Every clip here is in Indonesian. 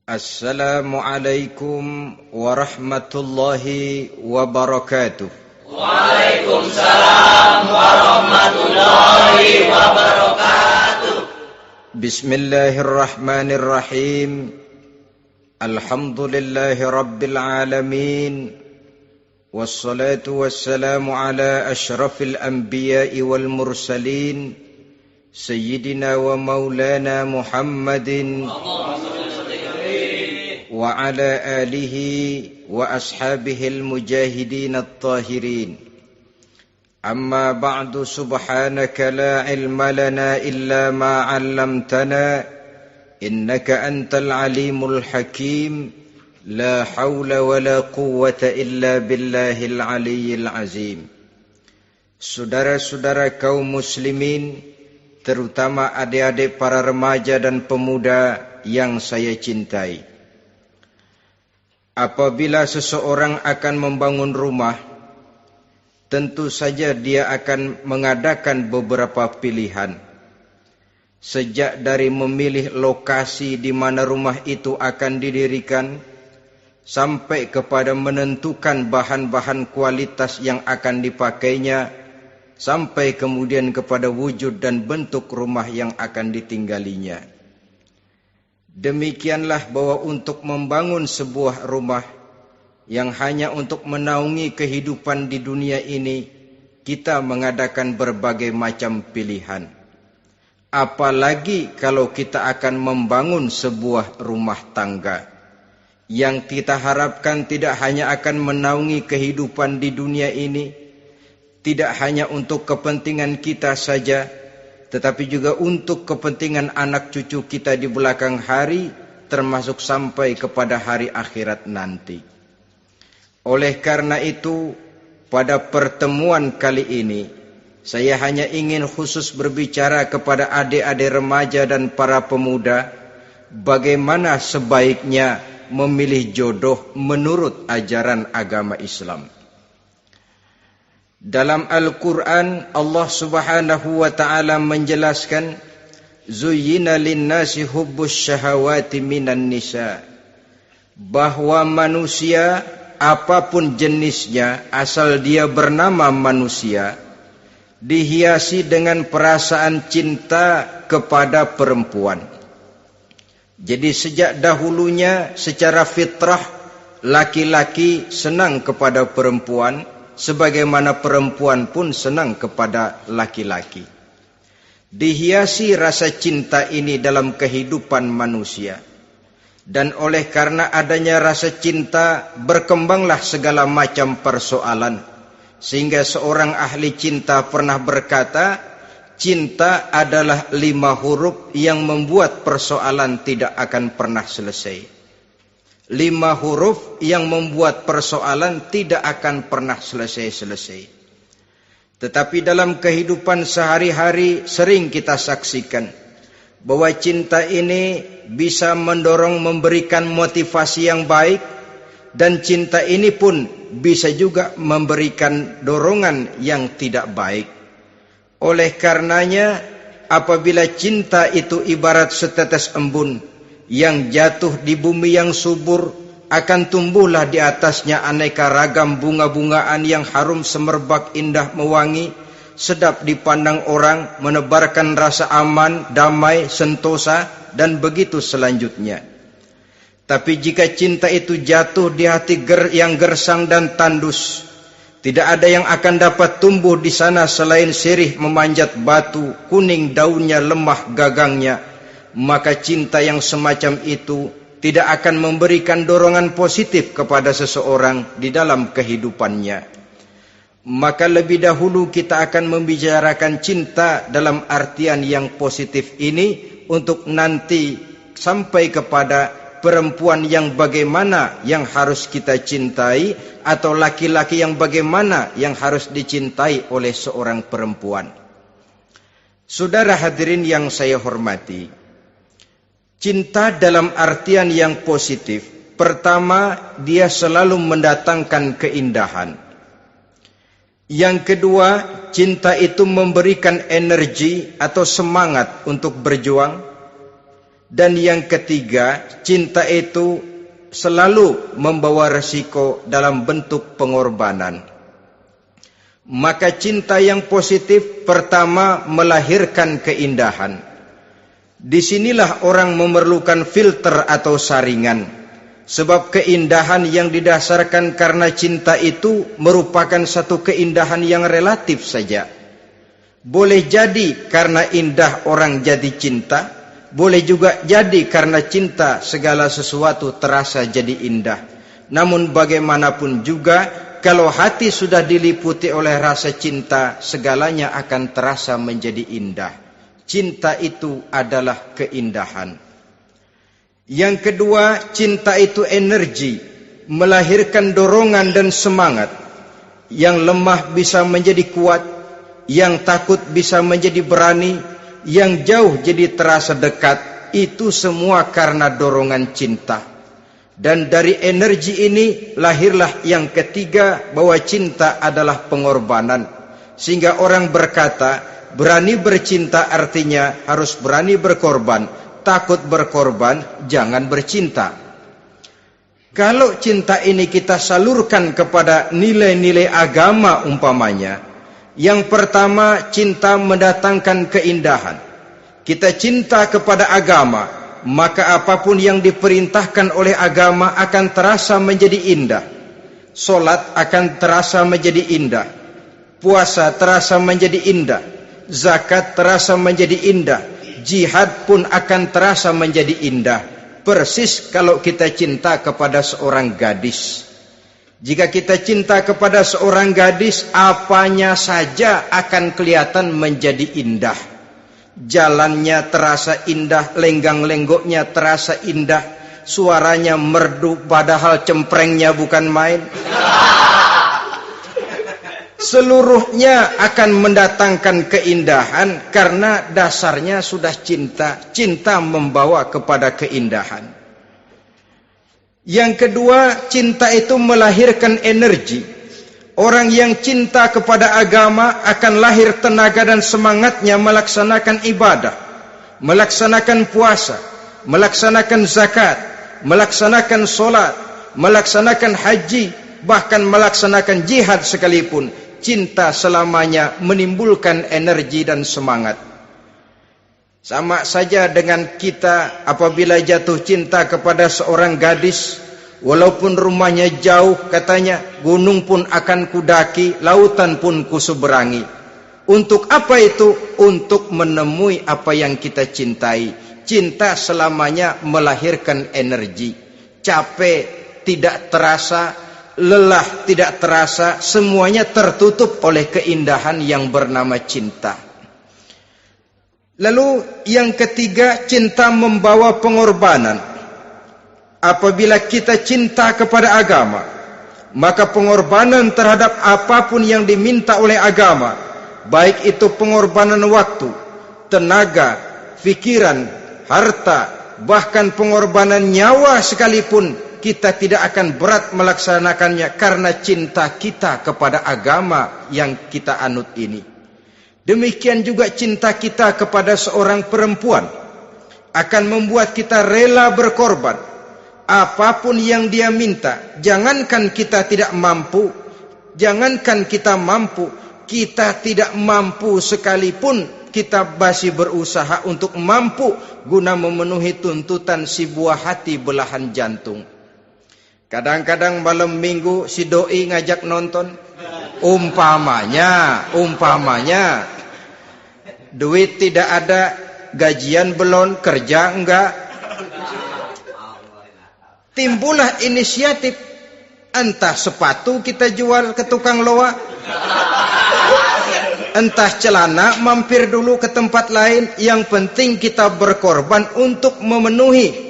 Assalamualaikum warahmatullahi wabarakatuh. Waalaikumsalam warahmatullahi wabarakatuh. Bismillahirrahmanirrahim. Alhamdulillahi rabbil alamin. Wassalatu wassalamu ala ashrafil anbiya'i wal mursalin. Sayyidina wa maulana Muhammadin wa ala alihi wa ashabihil mujahidin at-tahirin. Amma ba'du, subhanaka la ilma lana illa ma 'allamtana innaka antal alimul hakim. La hawla wa la quwwata illa billahil aliyyil azim. Saudara-saudara kaum muslimin, terutama adik-adik para remaja dan pemuda yang saya cintai. Apabila seseorang akan membangun rumah, tentu saja dia akan mengadakan beberapa pilihan. Sejak dari memilih lokasi di mana rumah itu akan didirikan, sampai kepada menentukan bahan-bahan kualitas yang akan dipakainya, sampai kemudian kepada wujud dan bentuk rumah yang akan ditinggalinya. Demikianlah bahwa untuk membangun sebuah rumah yang hanya untuk menaungi kehidupan di dunia ini, kita mengadakan berbagai macam pilihan. Apalagi kalau kita akan membangun sebuah rumah tangga yang kita harapkan tidak hanya akan menaungi kehidupan di dunia ini, tidak hanya untuk kepentingan kita saja, tetapi juga untuk kepentingan anak cucu kita di belakang hari, termasuk sampai kepada hari akhirat nanti. Oleh karena itu, pada pertemuan kali ini, saya hanya ingin khusus berbicara kepada adik-adik remaja dan para pemuda, bagaimana sebaiknya memilih jodoh menurut ajaran agama Islam. Dalam Al-Quran, Allah subhanahu wa ta'ala menjelaskan, Zuyyina linnasi hubbus syahawati minan nisa. Bahwa manusia, apapun jenisnya, asal dia bernama manusia, dihiasi dengan perasaan cinta kepada perempuan. Jadi sejak dahulunya secara fitrah, laki-laki senang kepada perempuan, sebagaimana perempuan pun senang kepada laki-laki. Dihiasi rasa cinta ini dalam kehidupan manusia. Dan oleh karena adanya rasa cinta, berkembanglah segala macam persoalan. Sehingga seorang ahli cinta pernah berkata, cinta adalah 5 huruf yang membuat persoalan tidak akan pernah selesai. 5 huruf yang membuat persoalan tidak akan pernah selesai-selesai. Tetapi dalam kehidupan sehari-hari sering kita saksikan bahwa cinta ini bisa mendorong memberikan motivasi yang baik, dan cinta ini pun bisa juga memberikan dorongan yang tidak baik. Oleh karenanya, apabila cinta itu ibarat setetes embun yang jatuh di bumi yang subur, akan tumbuhlah di atasnya aneka ragam bunga-bungaan yang harum semerbak, indah mewangi, sedap dipandang orang, menebarkan rasa aman, damai, sentosa, dan begitu selanjutnya. Tapi jika cinta itu jatuh di hati yang gersang dan tandus, tidak ada yang akan dapat tumbuh di sana selain sirih memanjat batu, kuning daunnya, lemah gagangnya, maka cinta yang semacam itu tidak akan memberikan dorongan positif kepada seseorang di dalam kehidupannya. Maka lebih dahulu kita akan membicarakan cinta dalam artian yang positif ini, untuk nanti sampai kepada perempuan yang bagaimana yang harus kita cintai, atau laki-laki yang bagaimana yang harus dicintai oleh seorang perempuan. Saudara hadirin yang saya hormati, cinta dalam artian yang positif, pertama, dia selalu mendatangkan keindahan. Yang kedua, cinta itu memberikan energi atau semangat untuk berjuang. Dan yang ketiga, cinta itu selalu membawa resiko dalam bentuk pengorbanan. Maka cinta yang positif pertama melahirkan keindahan. Disinilah orang memerlukan filter atau saringan. Sebab keindahan yang didasarkan karena cinta itu merupakan satu keindahan yang relatif saja. Boleh jadi karena indah orang jadi cinta, boleh juga jadi karena cinta segala sesuatu terasa jadi indah. Namun bagaimanapun juga, kalau hati sudah diliputi oleh rasa cinta, segalanya akan terasa menjadi indah. Cinta itu adalah keindahan. Yang kedua, cinta itu energi, melahirkan dorongan dan semangat. Yang lemah bisa menjadi kuat, yang takut bisa menjadi berani, yang jauh jadi terasa dekat. Itu semua karena dorongan cinta. Dan dari energi ini lahirlah yang ketiga, bahwa cinta adalah pengorbanan. Sehingga orang berkata, berani bercinta artinya harus berani berkorban. Takut berkorban, jangan bercinta. Kalau cinta ini kita salurkan kepada nilai-nilai agama umpamanya, yang pertama, cinta mendatangkan keindahan. Kita cinta kepada agama, maka apapun yang diperintahkan oleh agama akan terasa menjadi indah. Solat akan terasa menjadi indah. Puasa terasa menjadi indah. Zakat terasa menjadi indah. Jihad pun akan terasa menjadi indah. Persis kalau kita cinta kepada seorang gadis. Jika kita cinta kepada seorang gadis, apanya saja akan kelihatan menjadi indah. Jalannya terasa indah, lenggang-lenggoknya terasa indah, suaranya merdu padahal cemprengnya bukan main. Seluruhnya akan mendatangkan keindahan karena dasarnya sudah cinta. Cinta membawa kepada keindahan. Yang kedua, cinta itu melahirkan energi. Orang yang cinta kepada agama akan lahir tenaga dan semangatnya melaksanakan ibadah, melaksanakan puasa, melaksanakan zakat, melaksanakan solat, melaksanakan haji, bahkan melaksanakan jihad sekalipun. Cinta selamanya menimbulkan energi dan semangat. Sama saja dengan kita apabila jatuh cinta kepada seorang gadis, walaupun rumahnya jauh, katanya, gunung pun akan kudaki, lautan pun kuseberangi. Untuk apa itu? Untuk menemui apa yang kita cintai. Cinta selamanya melahirkan energi. Capek tidak terasa, lelah tidak terasa, semuanya tertutup oleh keindahan yang bernama cinta. Lalu yang ketiga, cinta membawa pengorbanan. Apabila kita cinta kepada agama, maka pengorbanan terhadap apapun yang diminta oleh agama, baik itu pengorbanan waktu, tenaga, pikiran, harta, bahkan pengorbanan nyawa sekalipun, kita tidak akan berat melaksanakannya karena cinta kita kepada agama yang kita anut ini. Demikian juga cinta kita kepada seorang perempuan akan membuat kita rela berkorban. Apapun yang dia minta, jangankan kita tidak mampu, kita tidak mampu sekalipun, kita masih berusaha untuk mampu guna memenuhi tuntutan si buah hati belahan jantung. Kadang-kadang malam minggu si doi ngajak nonton. Umpamanya duit tidak ada, gajian belum, kerja enggak. Timbullah inisiatif, entah sepatu kita jual ke tukang loa, entah celana mampir dulu ke tempat lain. Yang penting kita berkorban untuk memenuhi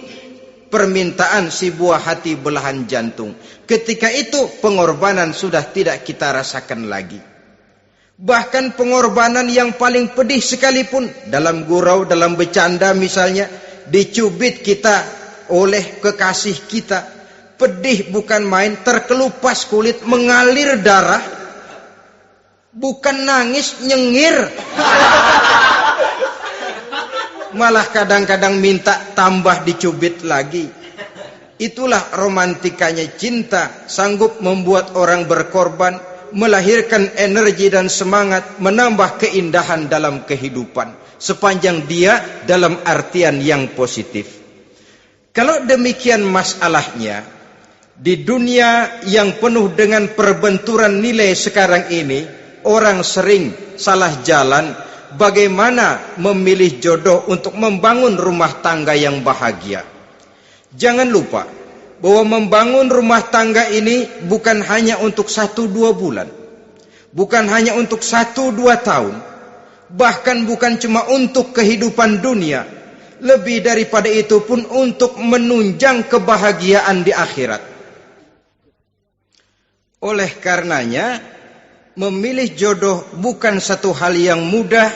permintaan si buah hati belahan jantung. Ketika itu pengorbanan sudah tidak kita rasakan lagi. Bahkan pengorbanan yang paling pedih sekalipun, dalam gurau, dalam bercanda misalnya, dicubit kita oleh kekasih kita, pedih bukan main, terkelupas kulit, mengalir darah, bukan nangis, nyengir. malah kadang-kadang minta tambah dicubit lagi. Itulah romantikanya cinta, sanggup membuat orang berkorban, melahirkan energi dan semangat, menambah keindahan dalam kehidupan, sepanjang dia dalam artian yang positif. Kalau demikian masalahnya, di dunia yang penuh dengan perbenturan nilai sekarang ini, orang sering salah jalan bagaimana memilih jodoh untuk membangun rumah tangga yang bahagia. Jangan lupa bahwa membangun rumah tangga ini bukan hanya untuk 1-2 bulan, bukan hanya untuk 1-2 tahun, bahkan bukan cuma untuk kehidupan dunia, lebih daripada itu pun untuk menunjang kebahagiaan di akhirat. Oleh karenanya, memilih jodoh bukan satu hal yang mudah,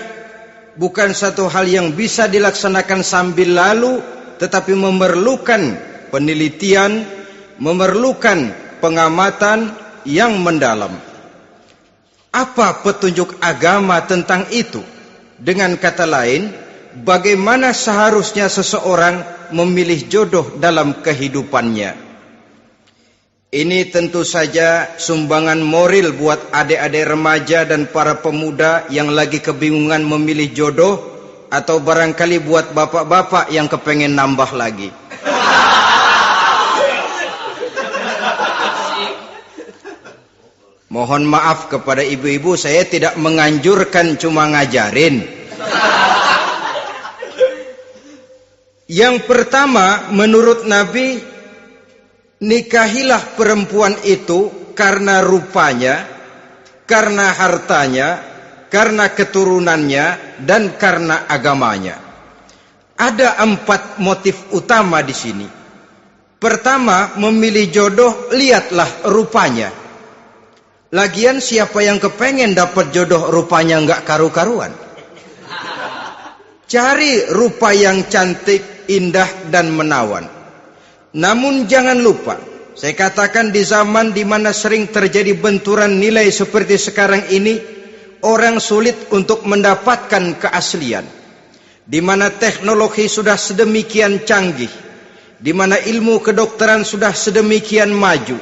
bukan satu hal yang bisa dilaksanakan sambil lalu, tetapi memerlukan penelitian, memerlukan pengamatan yang mendalam. Apa petunjuk agama tentang itu? Dengan kata lain, bagaimana seharusnya seseorang memilih jodoh dalam kehidupannya? Ini tentu saja sumbangan moral buat adik-adik remaja dan para pemuda yang lagi kebingungan memilih jodoh, atau barangkali buat bapak-bapak yang kepengen nambah lagi. Mohon maaf kepada ibu-ibu, saya tidak menganjurkan, cuma ngajarin. Yang pertama, menurut Nabi, nikahilah perempuan itu karena rupanya, karena hartanya, karena keturunannya, dan karena agamanya. Ada 4 motif utama di sini. Pertama, memilih jodoh, lihatlah rupanya. Lagian siapa yang kepengen dapat jodoh rupanya nggak karu-karuan? Cari rupa yang cantik, indah, dan menawan. Namun jangan lupa, saya katakan di zaman di mana sering terjadi benturan nilai seperti sekarang ini, orang sulit untuk mendapatkan keaslian. Di mana teknologi sudah sedemikian canggih, di mana ilmu kedokteran sudah sedemikian maju,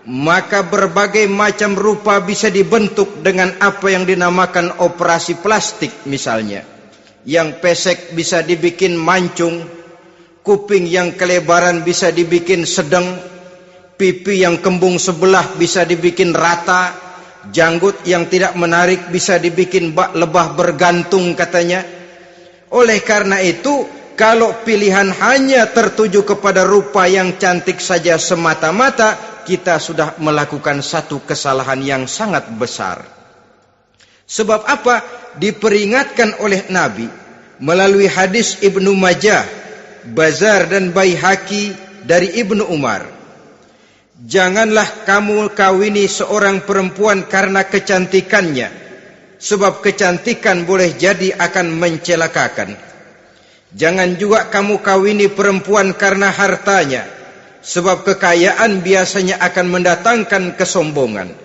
maka berbagai macam rupa bisa dibentuk dengan apa yang dinamakan operasi plastik misalnya. Yang pesek bisa dibikin mancung, kuping yang kelebaran bisa dibikin sedang, pipi yang kembung sebelah bisa dibikin rata, janggut yang tidak menarik bisa dibikin bak lebah bergantung katanya. Oleh karena itu, kalau pilihan hanya tertuju kepada rupa yang cantik saja semata-mata, kita sudah melakukan satu kesalahan yang sangat besar. Sebab apa? Diperingatkan oleh Nabi melalui hadis Ibnu Majah, Bazar dan Baihaqi dari Ibnu Umar. Janganlah kamu kawini seorang perempuan karena kecantikannya, sebab kecantikan boleh jadi akan mencelakakan. Jangan juga kamu kawini perempuan karena hartanya, sebab kekayaan biasanya akan mendatangkan kesombongan.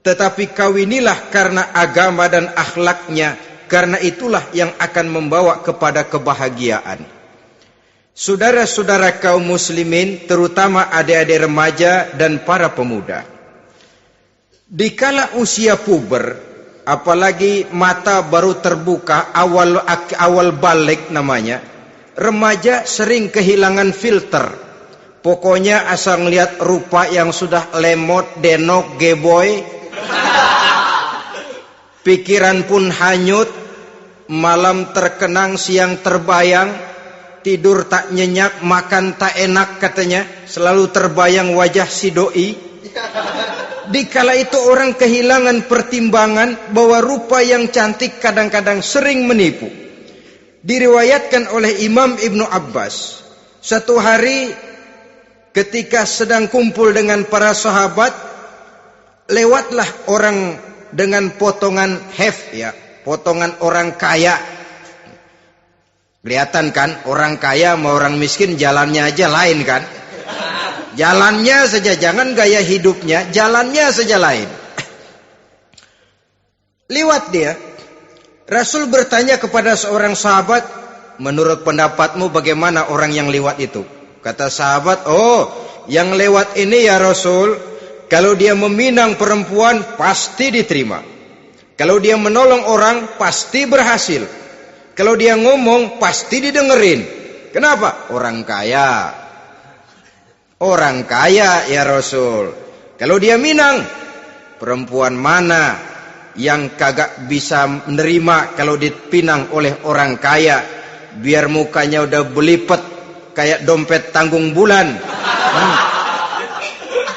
Tetapi kawinilah karena agama dan akhlaknya, karena itulah yang akan membawa kepada kebahagiaan. Saudara-saudara kaum muslimin, terutama adik-adik remaja dan para pemuda, dikala usia puber, apalagi mata baru terbuka, awal balik namanya, remaja sering kehilangan filter. Pokoknya asal ngelihat rupa yang sudah lemot, denok, geboy, pikiran pun hanyut, malam terkenang, siang terbayang, tidur tak nyenyak, makan tak enak katanya, selalu terbayang wajah si doi. Dikala itu orang kehilangan pertimbangan bahwa rupa yang cantik kadang-kadang sering menipu. Diriwayatkan oleh Imam Ibnu Abbas, satu hari ketika sedang kumpul dengan para sahabat, lewatlah orang dengan potongan potongan orang kaya. Kelihatan kan, orang kaya sama orang miskin jalannya aja lain kan? Jalannya saja, jangan gaya hidupnya, jalannya saja lain. Lewat dia, Rasul bertanya kepada seorang sahabat, menurut pendapatmu bagaimana orang yang lewat itu? Kata sahabat, oh, yang lewat ini ya Rasul, kalau dia meminang perempuan pasti diterima. Kalau dia menolong orang pasti berhasil. Kalau dia ngomong pasti didengerin. Kenapa? Orang kaya. Orang kaya ya Rasul. Kalau dia minang, perempuan mana yang kagak bisa menerima kalau dipinang oleh orang kaya? Biar mukanya udah belipet kayak dompet tanggung bulan.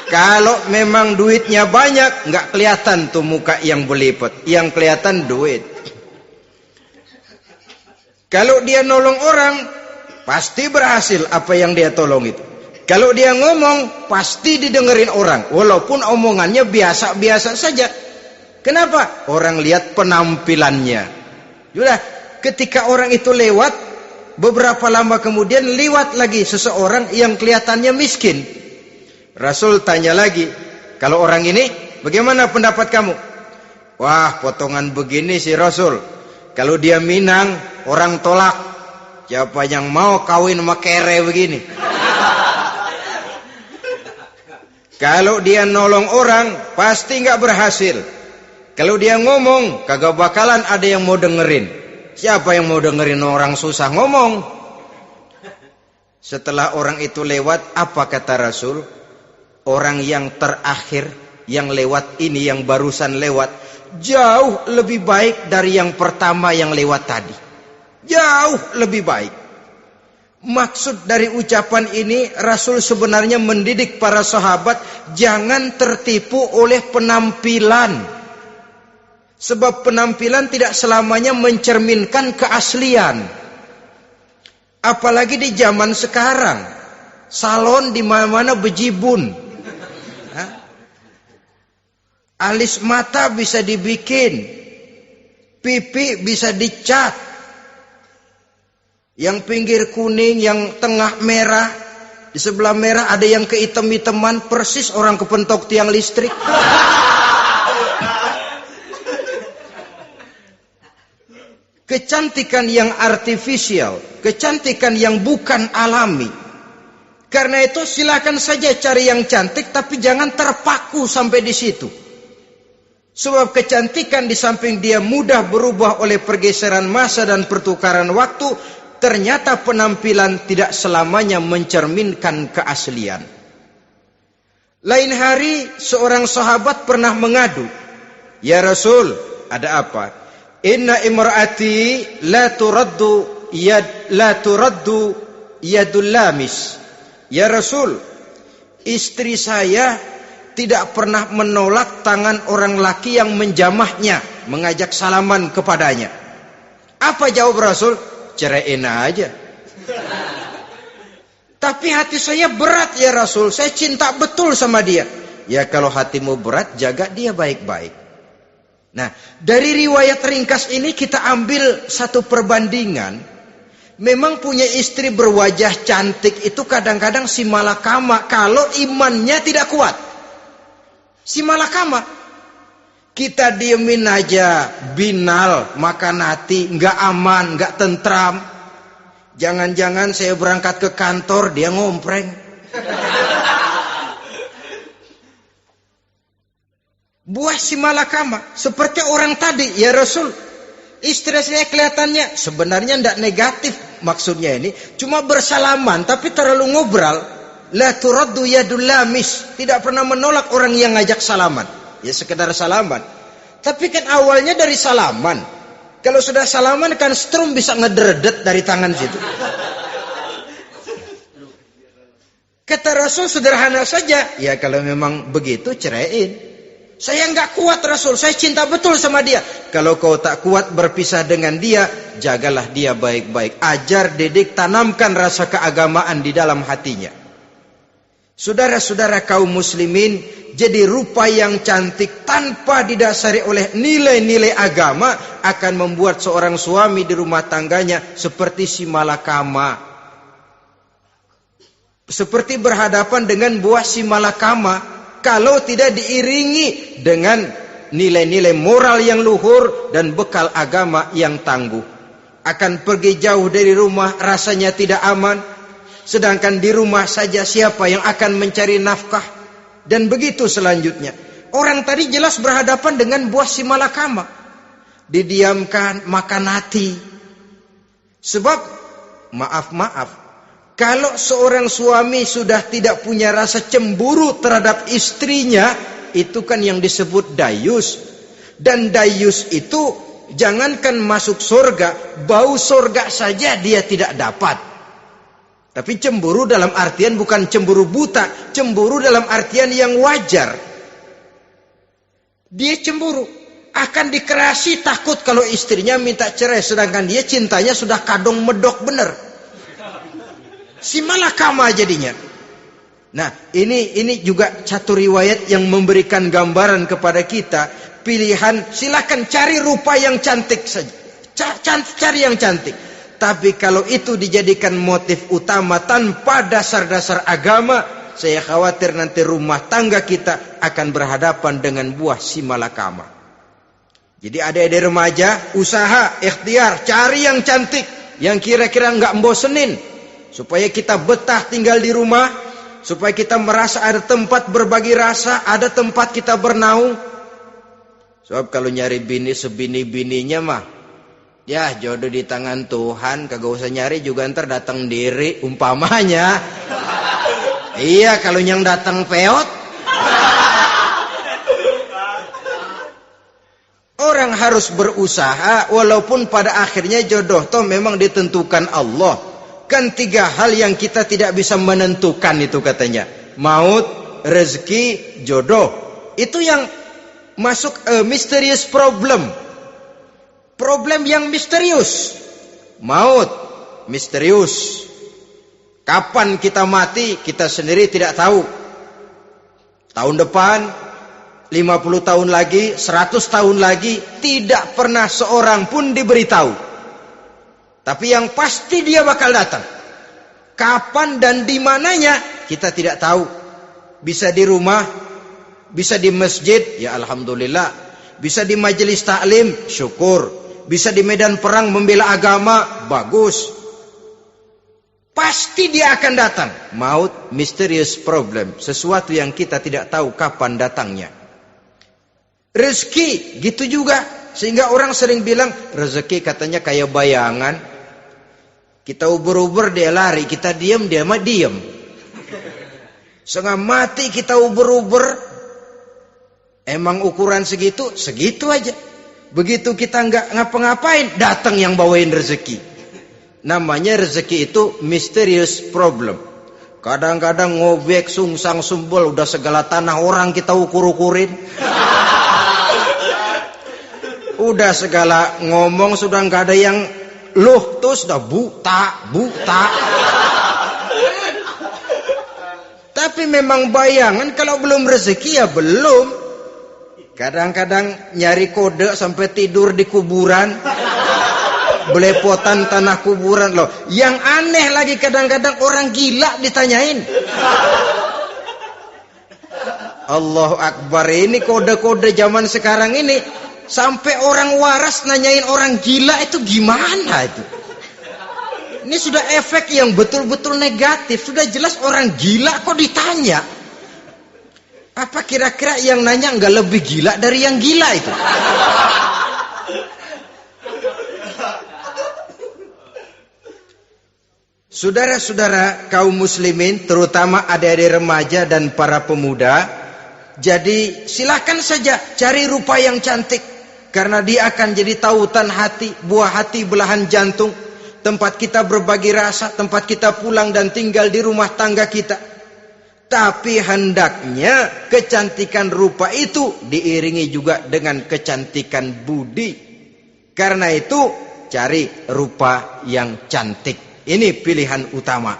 Kalau memang duitnya banyak, nggak kelihatan tuh muka yang belipet, yang kelihatan duit. Kalau dia nolong orang, pasti berhasil apa yang dia tolong itu. Kalau dia ngomong, pasti didengerin orang, walaupun omongannya biasa-biasa saja. Kenapa? Orang lihat penampilannya. Sudah, ketika orang itu lewat, beberapa lama kemudian lewat lagi seseorang yang kelihatannya miskin. Rasul tanya lagi, kalau orang ini bagaimana pendapat kamu? Wah, potongan begini sih Rasul. Kalau dia minang, orang tolak. Siapa yang mau kawin sama kere begini? Kalau dia nolong orang, pasti nggak berhasil. Kalau dia ngomong, kagak bakalan ada yang mau dengerin. Siapa yang mau dengerin orang susah ngomong? Setelah orang itu lewat, apa kata Rasul? Orang yang terakhir, yang lewat ini, yang barusan lewat, jauh lebih baik dari yang pertama yang lewat tadi. Jauh lebih baik. Maksud dari ucapan ini, Rasul sebenarnya mendidik para sahabat jangan tertipu oleh penampilan. Sebab penampilan tidak selamanya mencerminkan keaslian. Apalagi di zaman sekarang, salon di mana-mana bejibun. Alis mata bisa dibikin, pipi bisa dicat. Yang pinggir kuning, yang tengah merah, di sebelah merah ada yang kehitam-hitaman, persis orang kepentok tiang listrik. Kecantikan yang artifisial, kecantikan yang bukan alami. Karena itu silakan saja cari yang cantik, tapi jangan terpaku sampai di situ. Sebab kecantikan di samping dia mudah berubah oleh pergeseran masa dan pertukaran waktu, ternyata penampilan tidak selamanya mencerminkan keaslian. Lain hari seorang sahabat pernah mengadu, "Ya Rasul, ada apa? Inna imraati la turaddu yadul lamis." Ya Rasul, istri saya tidak pernah menolak tangan orang laki yang menjamahnya, mengajak salaman kepadanya. Apa jawab Rasul? Ceraiin aja. Tapi hati saya berat ya Rasul, saya cinta betul sama dia. Ya kalau hatimu berat, jaga dia baik-baik. Nah, dari riwayat ringkas ini kita ambil satu perbandingan. Memang punya istri berwajah cantik itu kadang-kadang si malakama kalau imannya tidak kuat. Si malakama. Kita diemin aja, binal, makan hati, nggak aman, nggak tentram. Jangan-jangan saya berangkat ke kantor, dia ngompreng. Buah si malakama, seperti orang tadi, ya Rasul. Istri saya kelihatannya sebenarnya tidak negatif maksudnya ini, cuma bersalaman tapi terlalu ngobrol. La turaddu yadul lamis, tidak pernah menolak orang yang ngajak salaman. Ya sekedar salaman. Tapi kan awalnya dari salaman. Kalau sudah salaman kan strum bisa ngederdet dari tangan situ. Kata Rasul sederhana saja. Ya kalau memang begitu ceraiin. Saya nggak kuat Rasul, saya cinta betul sama dia. Kalau kau tak kuat berpisah dengan dia, jagalah dia baik-baik. Ajar, didik, tanamkan rasa keagamaan di dalam hatinya. Saudara-saudara kaum muslimin, jadi rupa yang cantik tanpa didasari oleh nilai-nilai agama akan membuat seorang suami di rumah tangganya seperti si malakama. Seperti berhadapan dengan buah si malakama kalau tidak diiringi dengan nilai-nilai moral yang luhur dan bekal agama yang tangguh. akan pergi jauh dari rumah rasanya tidak aman. Sedangkan di rumah saja siapa yang akan mencari nafkah? Dan begitu selanjutnya. Orang tadi jelas berhadapan dengan buah si malakama. Didiamkan, makan hati. Sebab, maaf, kalau seorang suami sudah tidak punya rasa cemburu terhadap istrinya, itu kan yang disebut dayus. Dan dayus itu, jangankan masuk surga, bau surga saja dia tidak dapat. Tapi cemburu dalam artian bukan cemburu buta, cemburu dalam artian yang wajar. Dia cemburu, akan dikerasi takut kalau istrinya minta cerai, sedangkan dia cintanya sudah kadung medok bener. Si malakama jadinya. Nah, ini juga satu riwayat yang memberikan gambaran kepada kita. Pilihan, silakan cari rupa yang cantik saja. Cari yang cantik. Tapi kalau itu dijadikan motif utama tanpa dasar-dasar agama, saya khawatir nanti rumah tangga kita akan berhadapan dengan buah si malakama. Jadi adik-adik remaja, usaha, ikhtiar, cari yang cantik, yang kira-kira nggak membosenin, supaya kita betah tinggal di rumah, supaya kita merasa ada tempat berbagi rasa, ada tempat kita bernaung. Sebab kalau nyari bini sebini-bininya mah, ya jodoh di tangan Tuhan, kagak usah nyari juga ntar datang diri umpamanya. Iya, kalau yang datang peot. Orang harus berusaha walaupun pada akhirnya jodoh toh memang ditentukan Allah. Kan 3 hal yang kita tidak bisa menentukan itu katanya. Maut, rezeki, jodoh. Itu yang masuk mysterious problem. Problem yang misterius. Maut, misterius. Kapan kita mati, kita sendiri tidak tahu. Tahun depan, 50 tahun lagi, 100 tahun lagi, tidak pernah seorang pun diberitahu. Tapi yang pasti dia bakal datang. Kapan dan di mananya, kita tidak tahu. Bisa di rumah, bisa di masjid, ya alhamdulillah. Bisa di majelis taklim, syukur. Bisa di medan perang membela agama, bagus. Pasti dia akan datang. Maut, mysterious problem. Sesuatu yang kita tidak tahu kapan datangnya. Rezeki, gitu juga. Sehingga orang sering bilang, rezeki katanya kayak bayangan. Kita uber-uber, dia lari. Kita diam, dia mah diam. Setengah mati kita uber-uber. Emang ukuran segitu, segitu aja. Begitu kita nggak ngapa-ngapain, datang yang bawain rezeki. Namanya rezeki itu mysterious problem. Kadang-kadang ngobek, sungsang, sumbul, udah segala tanah orang kita ukur-ukurin. Udah segala ngomong sudah nggak ada yang loh, tuh sudah buta. Tapi memang bayangan, kalau belum rezeki ya belum. Kadang-kadang nyari kode sampai tidur di kuburan. Belepotan tanah kuburan loh. Yang aneh lagi kadang-kadang orang gila ditanyain. Allahu Akbar, ini kode-kode zaman sekarang ini. Sampai orang waras nanyain orang gila itu gimana itu. Ini sudah efek yang betul-betul negatif. Sudah jelas orang gila kok ditanya. Apa kira-kira yang nanya nggak lebih gila dari yang gila itu? Saudara-saudara kaum muslimin, terutama adik-adik remaja dan para pemuda, jadi silakan saja cari rupa yang cantik, karena dia akan jadi tautan hati, buah hati belahan jantung, tempat kita berbagi rasa, tempat kita pulang dan tinggal di rumah tangga kita. Tapi hendaknya kecantikan rupa itu diiringi juga dengan kecantikan budi. Karena itu cari rupa yang cantik. Ini pilihan utama.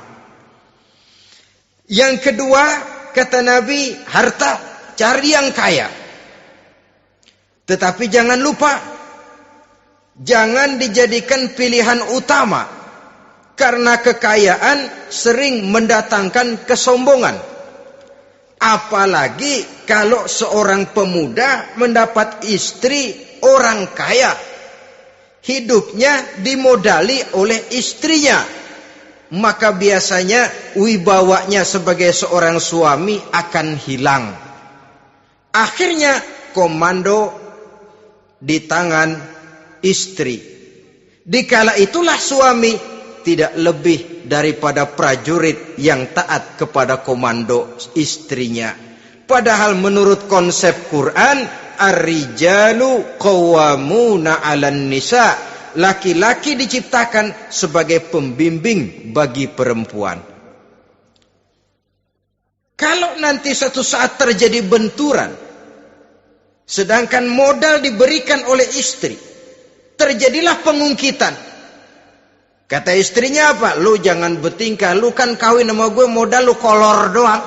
Yang kedua, kata Nabi, harta, cari yang kaya. Tetapi jangan lupa, jangan dijadikan pilihan utama. Karena kekayaan sering mendatangkan kesombongan. Apalagi kalau seorang pemuda mendapat istri orang kaya. hidupnya dimodali oleh istrinya, maka biasanya wibawanya sebagai seorang suami akan hilang. Akhirnya komando di tangan istri. Dikala itulah suami tidak lebih daripada prajurit yang taat kepada komando istrinya. Padahal menurut konsep Quran, ar-rijalu qawwamuna 'alan nisa, laki-laki diciptakan sebagai pembimbing bagi perempuan. Kalau nanti suatu saat terjadi benturan, sedangkan modal diberikan oleh istri, terjadilah pengungkitan. Kata istrinya apa? Lu jangan bertingkah, lu kan kawin sama gue modal lu kolor doang.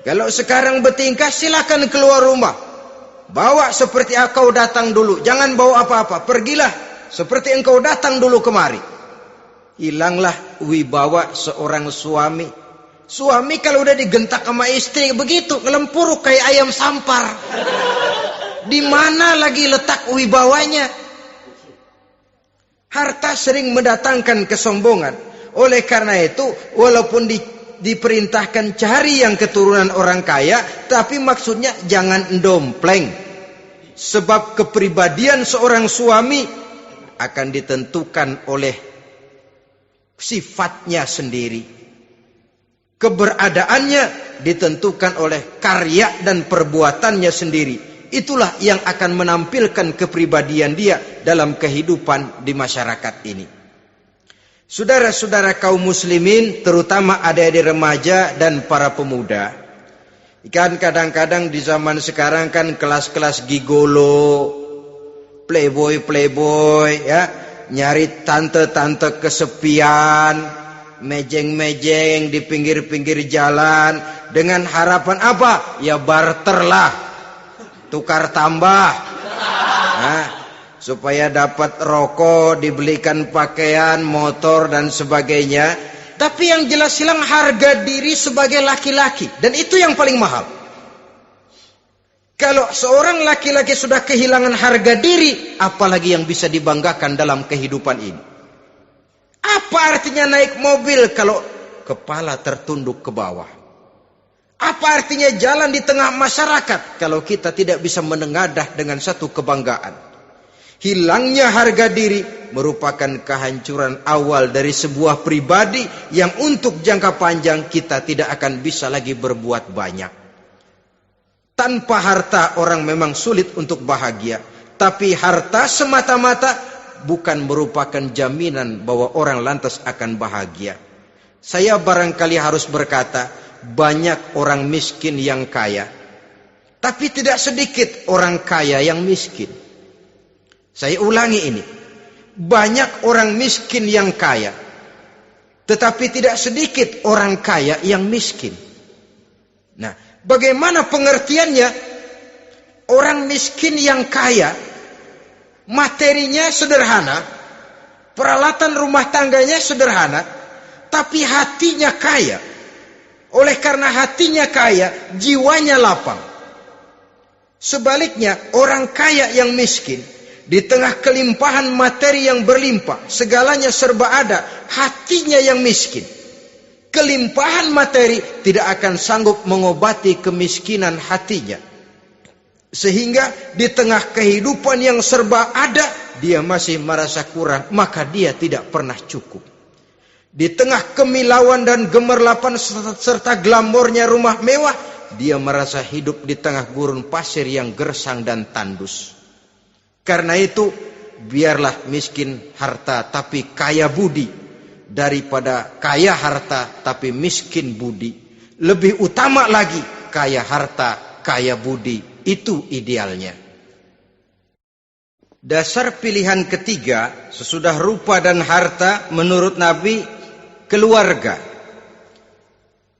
Kalau sekarang bertingkah silakan keluar rumah. Bawa seperti engkau datang dulu, jangan bawa apa-apa. Pergilah seperti engkau datang dulu kemari. Hilanglah wibawa seorang suami. Suami kalau udah digentak sama istri begitu, ngelempuruk kayak ayam sampar. Di mana lagi letak wibawanya? Harta sering mendatangkan kesombongan. Oleh karena itu, walaupun diperintahkan cari yang keturunan orang kaya, tapi maksudnya jangan dompleng. Sebab kepribadian seorang suami akan ditentukan oleh sifatnya sendiri. Keberadaannya ditentukan oleh karya dan perbuatannya sendiri. Itulah yang akan menampilkan kepribadian dia dalam kehidupan di masyarakat ini. Saudara-saudara kaum muslimin, terutama adik-adik remaja dan para pemuda. Kan kadang-kadang di zaman sekarang kan kelas-kelas gigolo, playboy ya, nyari tante-tante kesepian, mejeng-mejeng di pinggir-pinggir jalan dengan harapan apa? Ya barter lah, tukar tambah, nah, supaya dapat rokok, dibelikan pakaian, motor dan sebagainya. Tapi yang jelas hilang harga diri sebagai laki-laki, dan itu yang paling mahal. Kalau seorang laki-laki sudah kehilangan harga diri, apalagi yang bisa dibanggakan dalam kehidupan ini? Apa artinya naik mobil kalau kepala tertunduk ke bawah? Apa artinya jalan di tengah masyarakat kalau kita tidak bisa menengadah dengan satu kebanggaan? Hilangnya harga diri merupakan kehancuran awal dari sebuah pribadi yang untuk jangka panjang kita tidak akan bisa lagi berbuat banyak. Tanpa harta orang memang sulit untuk bahagia, tapi harta semata-mata bukan merupakan jaminan bahwa orang lantas akan bahagia. Saya barangkali harus berkata, banyak orang miskin yang kaya, tapi tidak sedikit orang kaya yang miskin. Saya ulangi ini, banyak orang miskin yang kaya, tetapi tidak sedikit orang kaya yang miskin. Nah, bagaimana pengertiannya? Orang miskin yang kaya, materinya sederhana, peralatan rumah tangganya sederhana, tapi hatinya kaya. Oleh karena hatinya kaya, jiwanya lapang. Sebaliknya, orang kaya yang miskin, di tengah kelimpahan materi yang berlimpah, segalanya serba ada, hatinya yang miskin. Kelimpahan materi tidak akan sanggup mengobati kemiskinan hatinya. Sehingga di tengah kehidupan yang serba ada, dia masih merasa kurang, maka dia tidak pernah cukup. Di tengah kemilauan dan gemerlapan serta glamornya rumah mewah, dia merasa hidup di tengah gurun pasir yang gersang dan tandus. Karena itu, biarlah miskin harta tapi kaya budi, daripada kaya harta tapi miskin budi. Lebih utama lagi, kaya harta, kaya budi. Itu idealnya. Dasar pilihan ketiga sesudah rupa dan harta menurut Nabi, keluarga.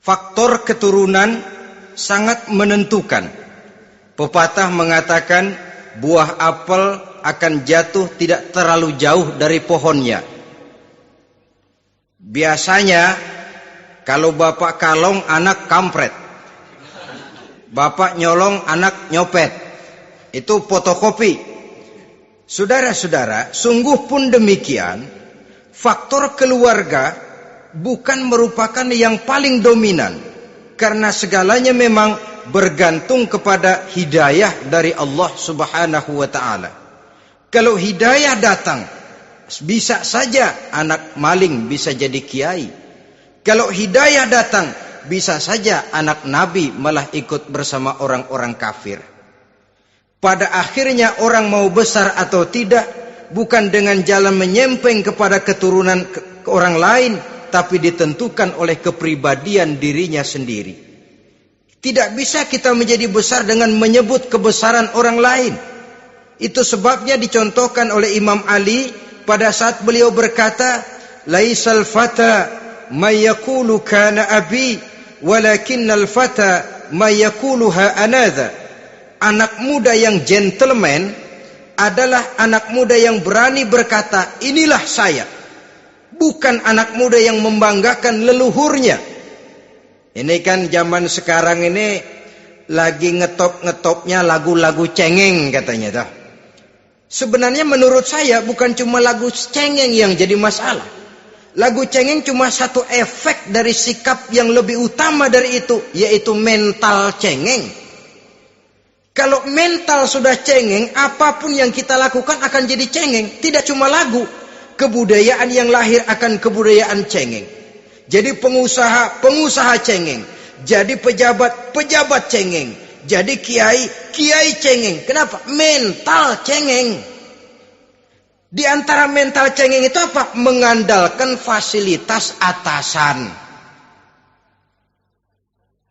Faktor keturunan sangat menentukan. Pepatah mengatakan buah apel akan jatuh tidak terlalu jauh dari pohonnya. Biasanya kalau bapak kalong, anak kampret. Bapak nyolong, anak nyopet. Itu fotokopi. Saudara-saudara, sungguh pun demikian, faktor keluarga bukan merupakan yang paling dominan, karena segalanya memang bergantung kepada hidayah dari Allah Subhanahu wa ta'ala. Kalau hidayah datang, bisa saja anak maling bisa jadi kiai. Kalau hidayah datang, bisa saja anak nabi malah ikut bersama orang-orang kafir. Pada akhirnya orang mau besar atau tidak bukan dengan jalan menyempeng kepada keturunan orang lain, tapi ditentukan oleh kepribadian dirinya sendiri. Tidak bisa kita menjadi besar dengan menyebut kebesaran orang lain. Itu sebabnya dicontohkan oleh Imam Ali pada saat beliau berkata, "Laisal fata may yaqulu kana abi, walakinnal fata may yaquluha anadha." Anak muda yang gentleman adalah anak muda yang berani berkata, "Inilah saya." Bukan anak muda yang membanggakan leluhurnya. Ini kan zaman sekarang ini lagi ngetop-ngetopnya lagu-lagu cengeng katanya dah. Sebenarnya menurut saya bukan cuma lagu cengeng yang jadi masalah. Lagu cengeng cuma satu efek dari sikap yang lebih utama dari itu, yaitu mental cengeng. Kalau mental sudah cengeng, apapun yang kita lakukan akan jadi cengeng. Tidak cuma lagu, kebudayaan yang lahir akan kebudayaan cengeng. Jadi pengusaha cengeng. Jadi pejabat cengeng. Jadi kiai cengeng. Kenapa? Mental cengeng. Di antara mental cengeng itu apa? Mengandalkan fasilitas atasan.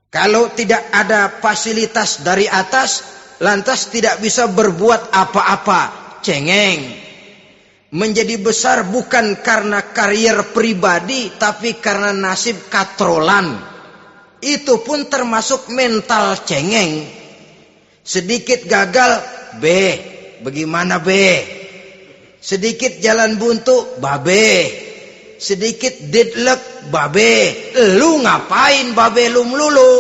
Kalau tidak ada fasilitas dari atas, lantas tidak bisa berbuat apa-apa. Cengeng. Menjadi besar bukan karena karier pribadi, tapi karena nasib katrolan. Itu pun termasuk mental cengeng. Sedikit gagal, bagaimana sedikit jalan buntu, sedikit deadlock, lu ngapain lu melulu?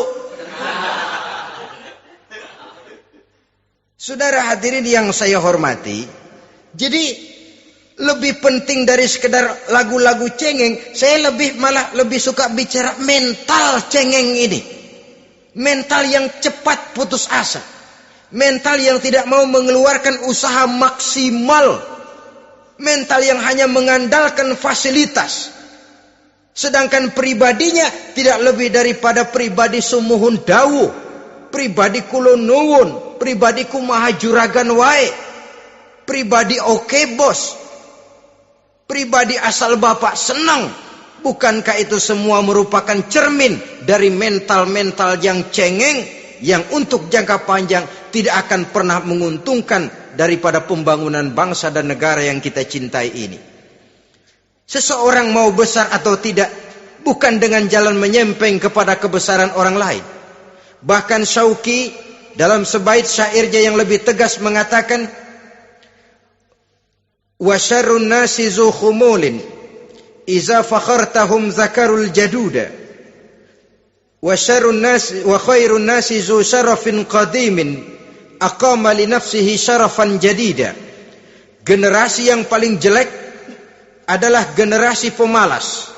Saudara hadirin yang saya hormati, jadi lebih penting dari sekedar lagu-lagu cengeng, saya malah lebih suka bicara mental cengeng ini. Mental yang cepat putus asa. Mental yang tidak mau mengeluarkan usaha maksimal. Mental yang hanya mengandalkan fasilitas. Sedangkan pribadinya tidak lebih daripada pribadi sumuhun dawu, pribadi kulon nuwun, pribadi kumaha juragan wae, pribadi oke bos, pribadi asal bapak senang. Bukankah itu semua merupakan cermin dari mental-mental yang cengeng, yang untuk jangka panjang tidak akan pernah menguntungkan daripada pembangunan bangsa dan negara yang kita cintai ini. Seseorang mau besar atau tidak bukan dengan jalan menyempeng kepada kebesaran orang lain. Bahkan Syauqi dalam sebait syairnya yang lebih tegas mengatakan, "Wa syarrun nasi zu khumulin iza fakhartahum zakarul jaduda. Wa syarrun nasi wa khairun nasi zu syarafin qadimin aqama li nafsihi syarafan jadida." Generasi yang paling jelek adalah generasi pemalas.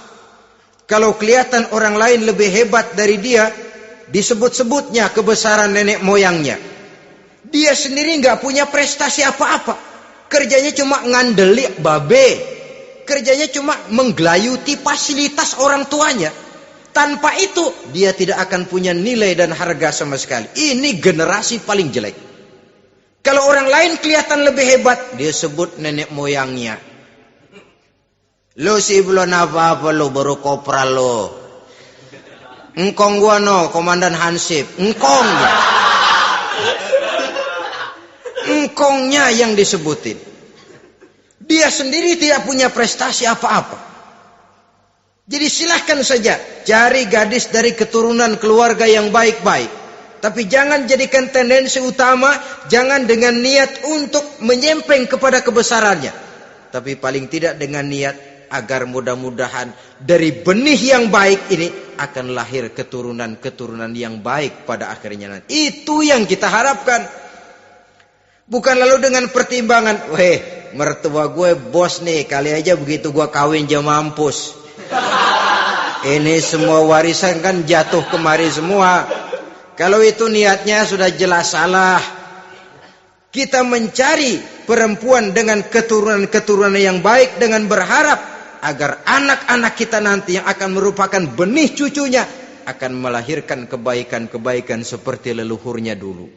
Kalau kelihatan orang lain lebih hebat dari dia, disebut-sebutnya kebesaran nenek moyangnya. Dia sendiri nggak punya prestasi apa-apa. Kerjanya cuma ngandeli kerjanya cuma menggelayuti fasilitas orang tuanya. Tanpa itu dia tidak akan punya nilai dan harga sama sekali. Ini generasi paling jelek. Kalau orang lain kelihatan lebih hebat, dia sebut nenek moyangnya. Lo sih belum apa-apa, lo baru kopral lo. Engkong gua no, komandan Hansip. Engkongnya yang disebutin. Dia sendiri tidak punya prestasi apa-apa. Jadi silahkan saja cari gadis dari keturunan keluarga yang baik-baik. Tapi jangan jadikan tendensi utama, jangan dengan niat untuk menyempeng kepada kebesarannya. Tapi paling tidak dengan niat agar mudah-mudahan dari benih yang baik ini akan lahir keturunan-keturunan yang baik pada akhirnya nanti. Itu yang kita harapkan. Bukan lalu dengan pertimbangan, mertua gue bos nih, kali aja begitu gue kawin dia mampus. Ini semua warisan kan jatuh kemari semua. Kalau itu niatnya sudah jelas salah. Kita mencari perempuan dengan keturunan-keturunan yang baik dengan berharap agar anak-anak kita nanti yang akan merupakan benih cucunya akan melahirkan kebaikan-kebaikan seperti leluhurnya dulu.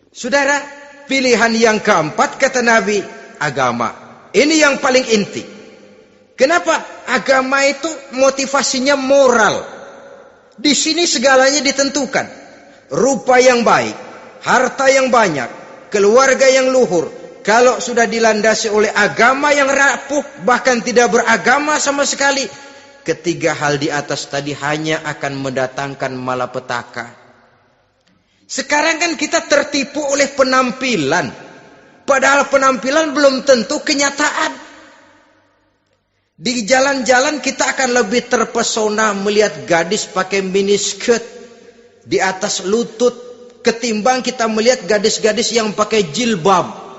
Saudara, pilihan yang keempat kata Nabi, agama. Ini yang paling inti. Kenapa? Agama itu motivasinya moral. Di sini segalanya ditentukan. Rupa yang baik, harta yang banyak, keluarga yang luhur. Kalau sudah dilandasi oleh agama yang rapuh, bahkan tidak beragama sama sekali, ketiga hal di atas tadi hanya akan mendatangkan malapetaka. Sekarang kan kita tertipu oleh penampilan. Padahal penampilan belum tentu kenyataan. Di jalan-jalan kita akan lebih terpesona melihat gadis pakai miniskirt di atas lutut ketimbang kita melihat gadis-gadis yang pakai jilbab.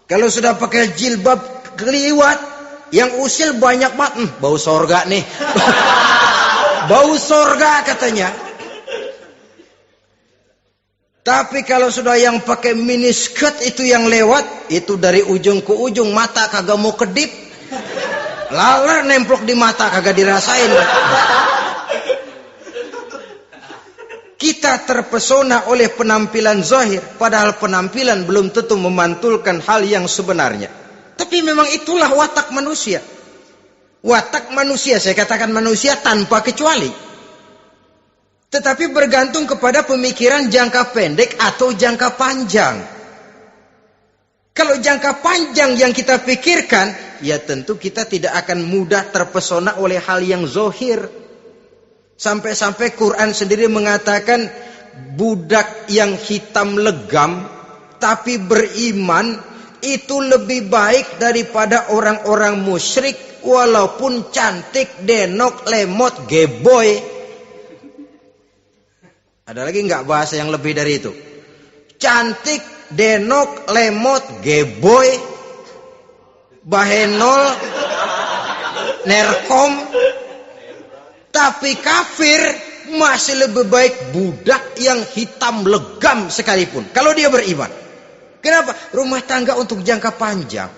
Kalau sudah pakai jilbab keliwat, yang usil banyak banget, bau sorga nih. Bau sorga katanya. Tapi kalau sudah yang pakai miniskirt itu yang lewat, itu dari ujung ke ujung mata kagak mau kedip. Laler nemplok di mata kagak dirasain. Kita terpesona oleh penampilan zahir, padahal penampilan belum tentu memantulkan hal yang sebenarnya. Tapi memang itulah watak manusia. Watak manusia, saya katakan manusia tanpa kecuali. Tetapi bergantung kepada pemikiran jangka pendek atau jangka panjang. Kalau jangka panjang yang kita pikirkan, ya tentu kita tidak akan mudah terpesona oleh hal yang zahir. Sampai-sampai Quran sendiri mengatakan budak yang hitam legam tapi beriman itu lebih baik daripada orang-orang musyrik walaupun cantik, denok, lemot, geboy. Ada lagi nggak bahasa yang lebih dari itu? Cantik, denok, lemot, geboy, bahenol, nerkom. Tapi kafir masih lebih baik budak yang hitam legam sekalipun. Kalau dia beriman. Kenapa? Rumah tangga untuk jangka panjang.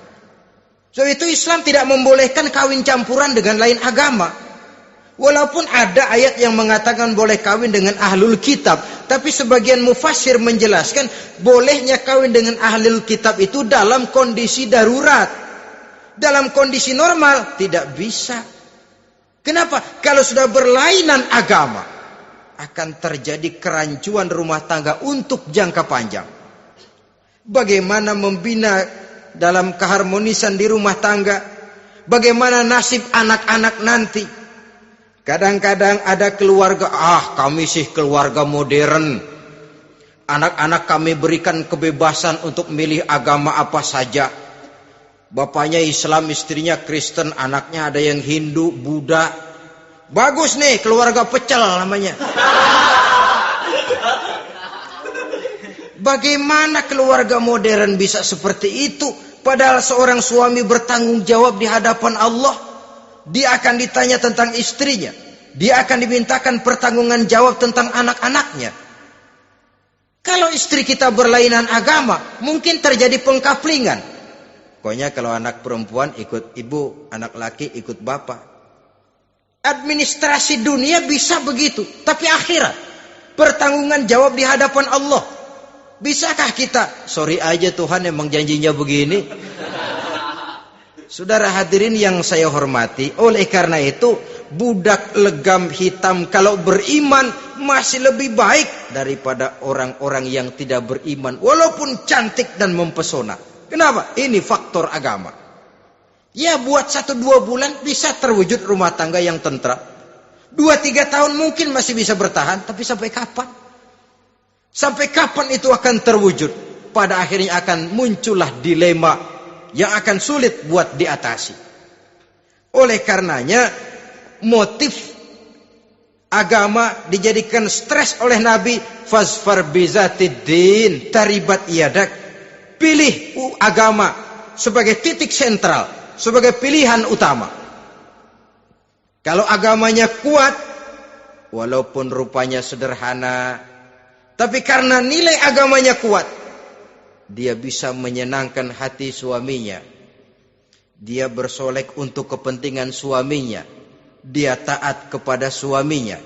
So itu Islam tidak membolehkan kawin campuran dengan lain agama. Walaupun ada ayat yang mengatakan boleh kawin dengan ahlul kitab. Tapi sebagian mufassir menjelaskan bolehnya kawin dengan ahlul kitab itu dalam kondisi darurat. Dalam kondisi normal tidak bisa. Kenapa? Kalau sudah berlainan agama akan terjadi kerancuan rumah tangga untuk jangka panjang. Bagaimana membina dalam keharmonisan di rumah tangga? Bagaimana nasib anak-anak nanti? Kadang-kadang ada keluarga, kami sih keluarga modern. Anak-anak kami berikan kebebasan untuk milih agama apa saja. Bapaknya Islam, istrinya Kristen, anaknya ada yang Hindu, Buddha. Bagus nih, keluarga pecel namanya. Bagaimana keluarga modern bisa seperti itu? Padahal seorang suami bertanggung jawab di hadapan Allah. Dia akan ditanya tentang istrinya. Dia akan dimintakan pertanggungan jawab tentang anak-anaknya. Kalau istri kita berlainan agama, mungkin terjadi pengkaplingan. Pokoknya kalau anak perempuan ikut ibu, anak laki ikut bapak. Administrasi dunia bisa begitu. Tapi akhirat, pertanggungan jawab di hadapan Allah. Bisakah kita? Sorry aja Tuhan emang janjinya begini. Saudara hadirin yang saya hormati, oleh karena itu budak legam hitam kalau beriman masih lebih baik daripada orang-orang yang tidak beriman walaupun cantik dan mempesona. Kenapa? Ini faktor agama. Ya buat 1-2 bulan bisa terwujud rumah tangga yang tentram. 2-3 tahun mungkin masih bisa bertahan, tapi sampai kapan? Sampai kapan itu akan terwujud? Pada akhirnya akan muncullah dilema yang akan sulit buat diatasi. Oleh karenanya motif agama dijadikan stres oleh Nabi. Fasfar bizatiddin taribat yadak. Pilih agama sebagai titik sentral, sebagai pilihan utama. Kalau agamanya kuat, walaupun rupanya sederhana, tapi karena nilai agamanya kuat, dia bisa menyenangkan hati suaminya. Dia bersolek untuk kepentingan suaminya. Dia taat kepada suaminya.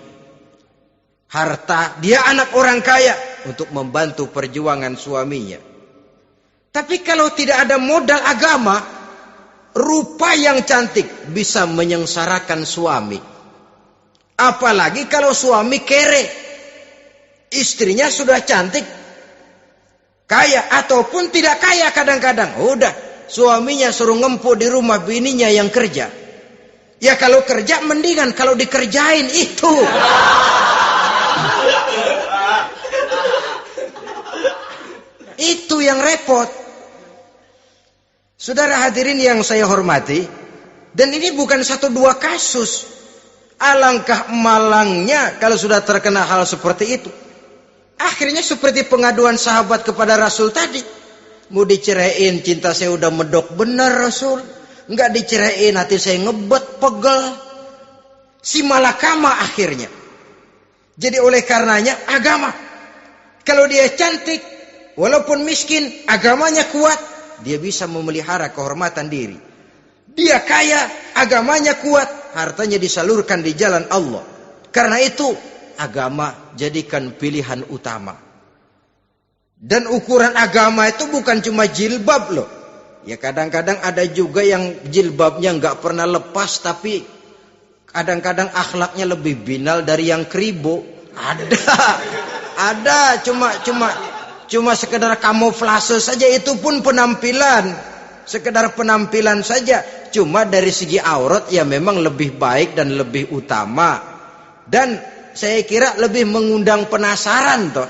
Harta, dia anak orang kaya untuk membantu perjuangan suaminya. Tapi kalau tidak ada modal agama, rupa yang cantik bisa menyengsarakan suami. Apalagi kalau suami kere. Istrinya sudah cantik, kaya ataupun tidak kaya kadang-kadang. Udah, suaminya suruh ngempuk di rumah, bininya yang kerja. Ya kalau kerja mendingan kalau dikerjain itu. Itu yang repot. Saudara hadirin yang saya hormati, dan ini bukan 1-2 kasus. Alangkah malangnya kalau sudah terkena hal seperti itu. Akhirnya seperti pengaduan sahabat kepada Rasul tadi. Mau diceraiin, cinta saya udah medok benar Rasul. Enggak diceraiin, hati saya ngebet, pegel. Si malakama akhirnya. Jadi oleh karenanya agama. Kalau dia cantik, walaupun miskin, agamanya kuat, dia bisa memelihara kehormatan diri. Dia kaya, agamanya kuat, hartanya disalurkan di jalan Allah. Karena itu agama jadikan pilihan utama. Dan ukuran agama itu bukan cuma jilbab loh. Ya kadang-kadang ada juga yang jilbabnya nggak pernah lepas, tapi kadang-kadang akhlaknya lebih binal dari yang kribo. Ada cuma sekedar kamuflase saja, itu pun penampilan. Sekedar penampilan saja. Cuma dari segi aurat ya memang lebih baik dan lebih utama. Dan saya kira lebih mengundang penasaran toh.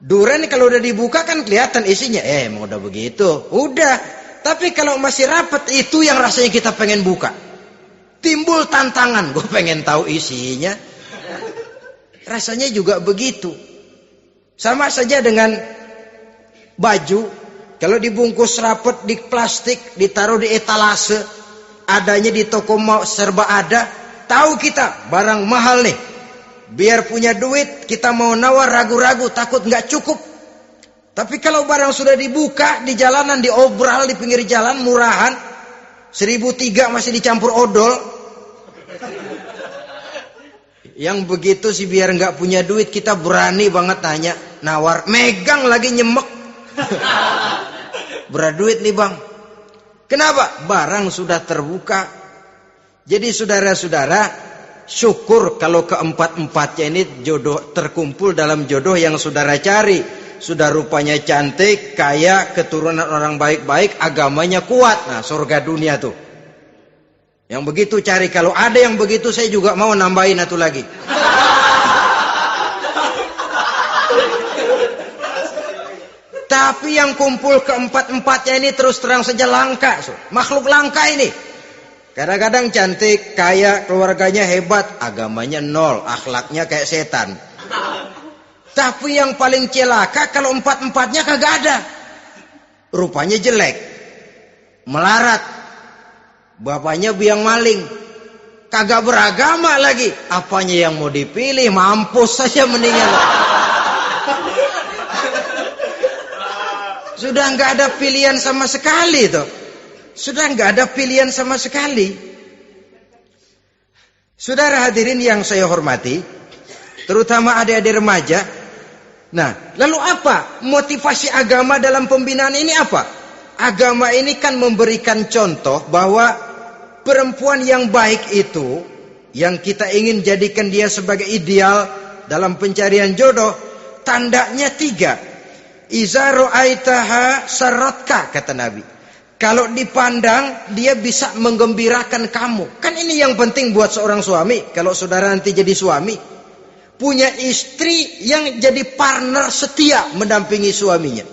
Duren kalau udah dibuka kan kelihatan isinya. Emang udah begitu. Udah. Tapi kalau masih rapat, itu yang rasanya kita pengen buka. Timbul tantangan. Gue pengen tahu isinya. Rasanya juga begitu. Sama saja dengan baju. Kalau dibungkus rapat di plastik, ditaruh di etalase, adanya di toko serba ada. Tahu kita barang mahal nih. Biar punya duit, kita mau nawar ragu-ragu, takut nggak cukup. Tapi kalau barang sudah dibuka di jalanan, diobral di pinggir jalan, murahan, 1.003 masih dicampur odol. Yang begitu sih biar nggak punya duit, kita berani banget tanya, nawar, megang lagi nyemek. Berat duit nih bang. Kenapa? Barang sudah terbuka. Jadi saudara-saudara, syukur kalau keempat-empatnya ini jodoh terkumpul dalam jodoh yang saudara cari. Sudah rupanya cantik, kaya, keturunan orang baik-baik, agamanya kuat. Nah, surga dunia tuh. Yang begitu cari. Kalau ada yang begitu, saya juga mau nambahin satu lagi. Tapi yang kumpul keempat-empatnya ini terus terang saja langka. Makhluk langka ini. Kadang-kadang cantik, kaya, keluarganya hebat, agamanya nol, akhlaknya kayak setan. Tapi yang paling celaka kalau empat-empatnya kagak ada. Rupanya jelek, melarat, bapaknya biang maling, kagak beragama lagi. Apanya yang mau dipilih? Mampus saja mendingan. Sudah nggak ada pilihan sama sekali tuh. Sudah nggak ada pilihan sama sekali. Saudara hadirin yang saya hormati, terutama adik-adik remaja. Nah, lalu apa motivasi agama dalam pembinaan ini apa? Agama ini kan memberikan contoh bahwa perempuan yang baik itu, yang kita ingin jadikan dia sebagai ideal dalam pencarian jodoh, tandanya 3. Iza ra'aitaha saratka, kata Nabi. Kalau dipandang, dia bisa menggembirakan kamu. Kan ini yang penting buat seorang suami. Kalau saudara nanti jadi suami, punya istri yang jadi partner setia mendampingi suaminya.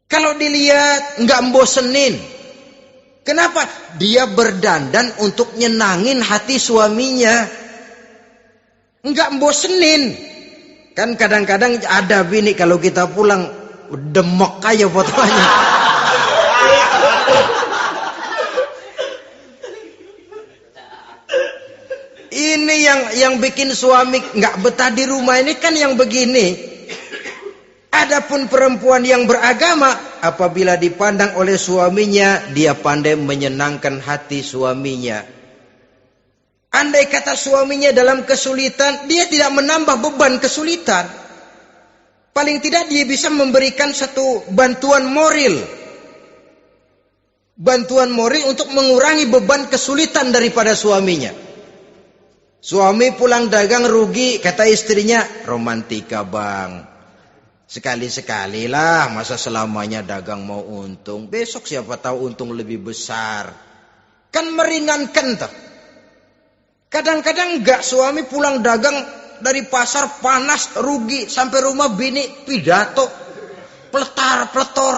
Kalau dilihat nggak bosenin. Kenapa? Dia berdandan untuk nyenangin hati suaminya. Nggak bosenin. Kan kadang-kadang ada bini kalau kita pulang demek aja fotonya. Ini yang bikin suami nggak betah di rumah ini kan yang begini. Adapun perempuan yang beragama, apabila dipandang oleh suaminya, dia pandai menyenangkan hati suaminya. Andai kata suaminya dalam kesulitan, dia tidak menambah beban kesulitan. Paling tidak dia bisa memberikan satu bantuan moral. Bantuan moral untuk mengurangi beban kesulitan daripada suaminya. Suami pulang dagang rugi, kata istrinya, romantika bang. Sekali-sekali lah, masa selamanya dagang mau untung. Besok siapa tahu untung lebih besar. Kan meringankan toh. Kadang-kadang enggak, suami pulang dagang dari pasar panas, rugi. Sampai rumah bini pidato. Pletar-pletor.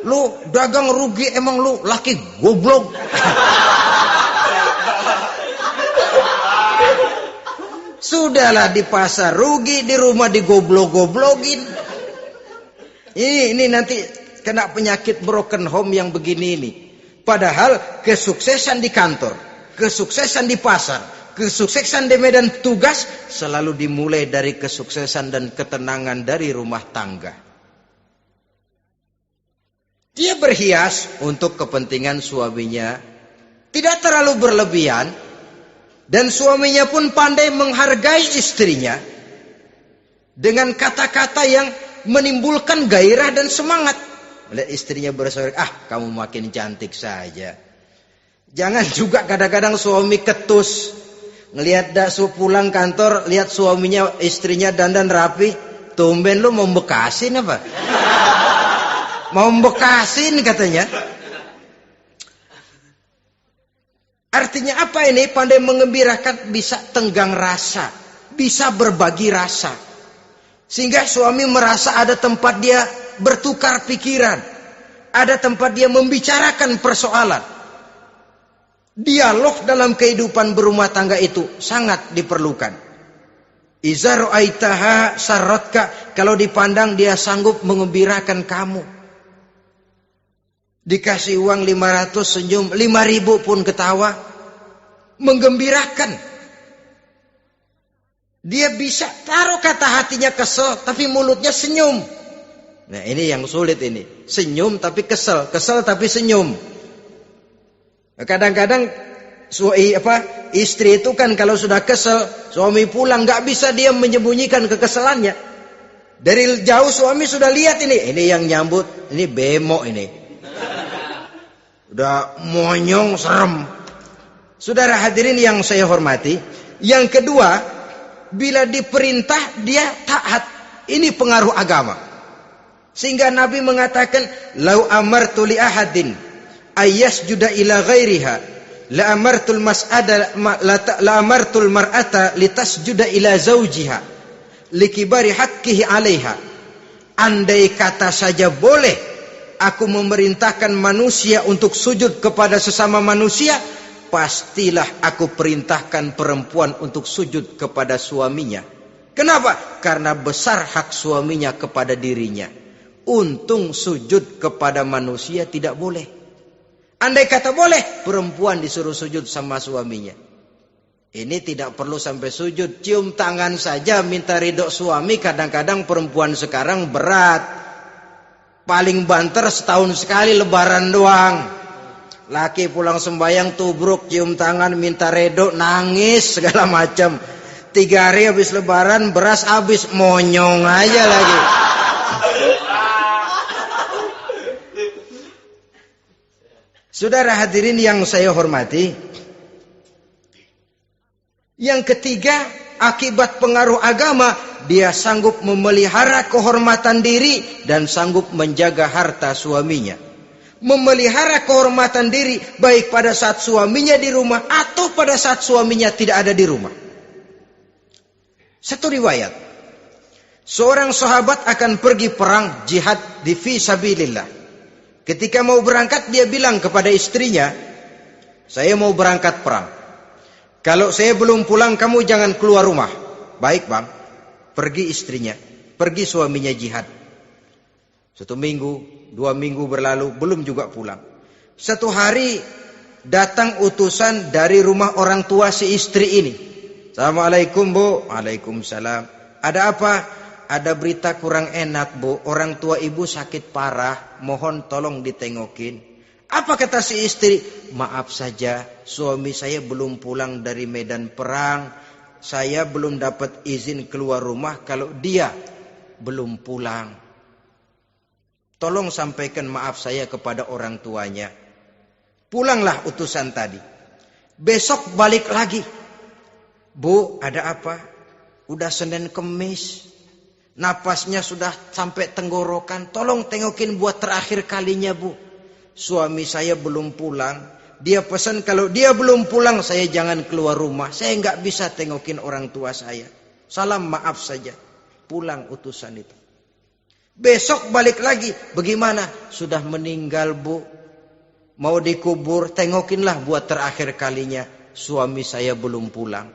Lu dagang rugi, emang lu laki goblok. Sudahlah di pasar rugi, di rumah digoblok-goblokin. Ini nanti kena penyakit broken home yang begini ini. Padahal kesuksesan di kantor, kesuksesan di pasar, kesuksesan di medan tugas selalu dimulai dari kesuksesan dan ketenangan dari rumah tangga. Dia berhias untuk kepentingan suaminya, tidak terlalu berlebihan, dan suaminya pun pandai menghargai istrinya dengan kata-kata yang menimbulkan gairah dan semangat. Melihat istrinya bersorak, kamu makin cantik saja. Jangan juga kadang-kadang suami ketus. Ngelihat daksu pulang kantor, lihat suaminya, istrinya dandan rapi. Tumben lu mau bekasin apa? Mau bekasin katanya. Artinya apa ini? Pandai mengembirakan, bisa tenggang rasa, bisa berbagi rasa. Sehingga suami merasa ada tempat dia bertukar pikiran. Ada tempat dia membicarakan persoalan. Dialog dalam kehidupan berumah tangga itu sangat diperlukan. Iza ra'aitaha sarratka, kalau dipandang dia sanggup mengembirakan kamu. Dikasih uang 500 senyum, 5.000 pun ketawa. Menggembirakan. Dia bisa taruh kata hatinya kesel, tapi mulutnya senyum. Nah ini yang sulit ini. Senyum tapi kesel, kesel tapi senyum. Kadang-kadang istri itu kan kalau sudah kesel, suami pulang nggak bisa dia menyembunyikan kekesalannya. Dari jauh suami sudah lihat ini yang nyambut, ini bemo ini. Udah monyong serem. Saudara hadirin yang saya hormati, yang kedua, bila diperintah dia taat. Ini pengaruh agama. Sehingga Nabi mengatakan, "Lau amartu li ahadin ayyasjuda ila ghairiha, la amartul mar'ata litasjuda ila zawjiha likibari haqqihi 'alaiha." Andai kata saja boleh aku memerintahkan manusia untuk sujud kepada sesama manusia, pastilah aku perintahkan perempuan untuk sujud kepada suaminya. Kenapa? Karena besar hak suaminya kepada dirinya. Untung sujud kepada manusia tidak boleh. Andai kata boleh, perempuan disuruh sujud sama suaminya. Ini tidak perlu sampai sujud, cium tangan saja minta ridho suami. Kadang-kadang perempuan sekarang berat. Paling banter setahun sekali lebaran doang. Laki pulang sembahyang tubruk, cium tangan, minta redo, nangis segala macam. 3 hari habis lebaran, beras habis, monyong aja lagi. Saudara hadirin yang saya hormati, yang ketiga, akibat pengaruh agama, dia sanggup memelihara kehormatan diri dan sanggup menjaga harta suaminya. Memelihara kehormatan diri baik pada saat suaminya di rumah atau pada saat suaminya tidak ada di rumah. Satu riwayat, Seorang sahabat akan pergi perang jihad di fi sabilillah. Ketika mau berangkat dia bilang kepada istrinya, saya mau berangkat perang. Kalau saya belum pulang kamu jangan keluar rumah. Baik bang. Pergi istrinya, pergi suaminya jihad. 1 minggu, 2 minggu berlalu, belum juga pulang. Satu hari datang utusan dari rumah orang tua si istri ini. Assalamualaikum bu. Waalaikumsalam. Ada apa? Ada berita kurang enak bu. Orang tua ibu sakit parah. Mohon tolong ditengokin. Apa kata si istri? Maaf saja, suami saya belum pulang dari medan perang. Saya belum dapat izin keluar rumah kalau dia belum pulang. Tolong sampaikan maaf saya kepada orang tuanya. Pulanglah utusan tadi. Besok balik lagi. Bu, ada apa? Udah Senin Kemis. Napasnya sudah sampai tenggorokan. Tolong tengokin buat terakhir kalinya bu. Suami saya belum pulang. Dia pesan kalau dia belum pulang saya jangan keluar rumah. Saya nggak bisa tengokin orang tua saya. Salam maaf saja. Pulang utusan itu. Besok balik lagi. Bagaimana? Sudah meninggal bu. Mau dikubur. Tengokinlah buat terakhir kalinya. Suami saya belum pulang.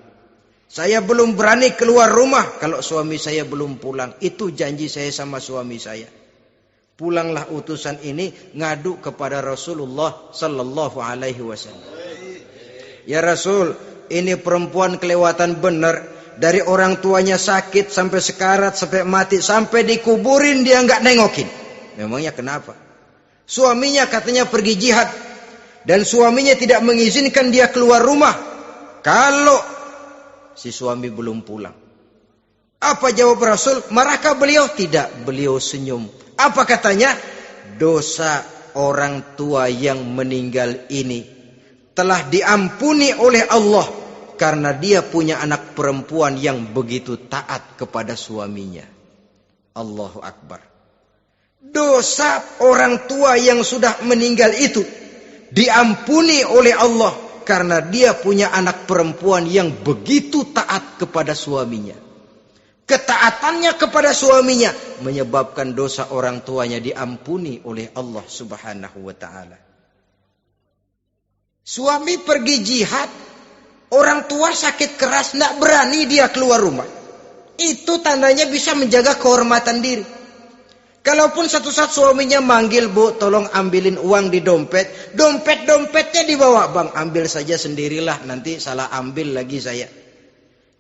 Saya belum berani keluar rumah kalau suami saya belum pulang. Itu janji saya sama suami saya. Pulanglah utusan ini ngadu kepada Rasulullah sallallahu alaihi wasallam. Ya Rasul, ini perempuan kelewatan benar. Dari orang tuanya sakit sampai sekarat, sampai mati, sampai dikuburin dia nggak nengokin. Memangnya kenapa? Suaminya katanya pergi jihad dan suaminya tidak mengizinkan dia keluar rumah kalau si suami belum pulang. Apa jawab Rasul? Marahkah beliau? Tidak, beliau senyum. Apa katanya? Dosa orang tua yang meninggal ini telah diampuni oleh Allah karena dia punya anak perempuan yang begitu taat kepada suaminya. Allahu Akbar. Dosa orang tua yang sudah meninggal itu diampuni oleh Allah karena dia punya anak perempuan yang begitu taat kepada suaminya. Ketaatannya kepada suaminya menyebabkan dosa orang tuanya diampuni oleh Allah Subhanahu wa taala. Suami pergi jihad, orang tua sakit keras, tidak berani dia keluar rumah. Itu tandanya bisa menjaga kehormatan diri. Kalaupun satu saat suaminya manggil, bu, tolong ambilin uang di dompet. Dompetnya dibawa, bang, ambil saja sendirilah, nanti salah ambil lagi saya.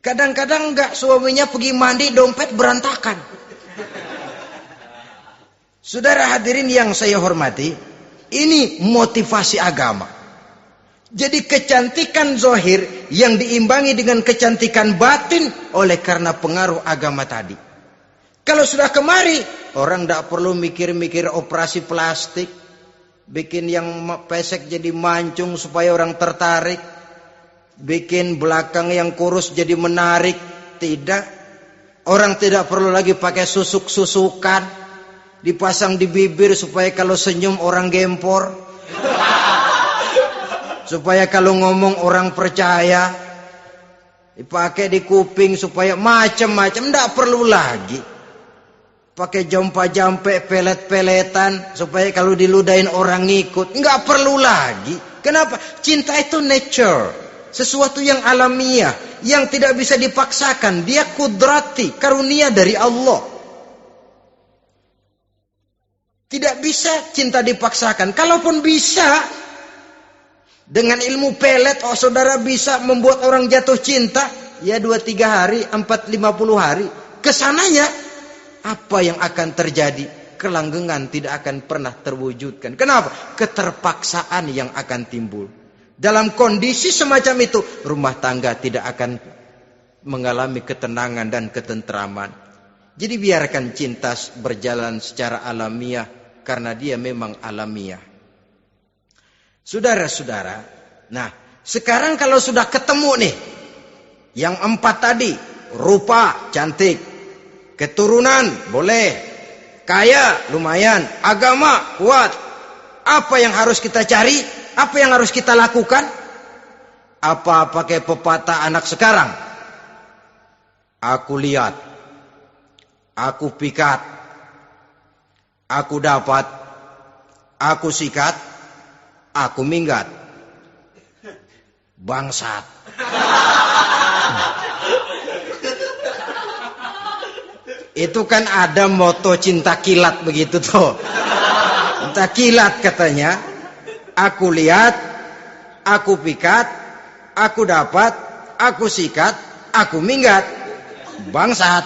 Kadang-kadang enggak, suaminya pergi mandi, dompet berantakan. Saudara hadirin yang saya hormati, ini motivasi agama. Jadi kecantikan zahir yang diimbangi dengan kecantikan batin oleh karena pengaruh agama tadi. Kalau sudah kemari, orang tidak perlu mikir-mikir operasi plastik, bikin yang pesek jadi mancung supaya orang tertarik, bikin belakang yang kurus jadi menarik. Tidak. Orang tidak perlu lagi pakai susuk-susukan, dipasang di bibir supaya kalau senyum orang gempor, supaya kalau ngomong orang percaya, dipakai di kuping supaya macam-macam. Tidak perlu lagi pakai jampa-jampe, pelet-peletan supaya kalau diludahin orang ngikut. Enggak perlu lagi. Kenapa? Cinta itu nature, sesuatu yang alamiah, yang tidak bisa dipaksakan. Dia kudrati, karunia dari Allah. Tidak bisa cinta dipaksakan. Kalaupun bisa, dengan ilmu pelet, oh saudara bisa membuat orang jatuh cinta, ya 2-3 hari, 4-50 hari. Kesananya, apa yang akan terjadi? Kelanggengan tidak akan pernah terwujudkan. Kenapa? Keterpaksaan yang akan timbul. Dalam kondisi semacam itu, rumah tangga tidak akan mengalami ketenangan dan ketentraman. Jadi biarkan cinta berjalan secara alamiah, karena dia memang alamiah. Saudara-saudara, nah sekarang kalau sudah ketemu nih, yang 4 tadi, rupa cantik, keturunan boleh, kaya lumayan, agama kuat. Apa yang harus kita cari? Apa yang harus kita lakukan? Apa pakai pepatah anak sekarang? Aku lihat aku pikat, aku dapat, aku sikat, aku minggat. Bangsat. Itu kan ada moto cinta kilat begitu tuh. Cinta kilat katanya. Aku lihat, aku pikat, aku dapat, aku sikat, aku minggat. Bangsat.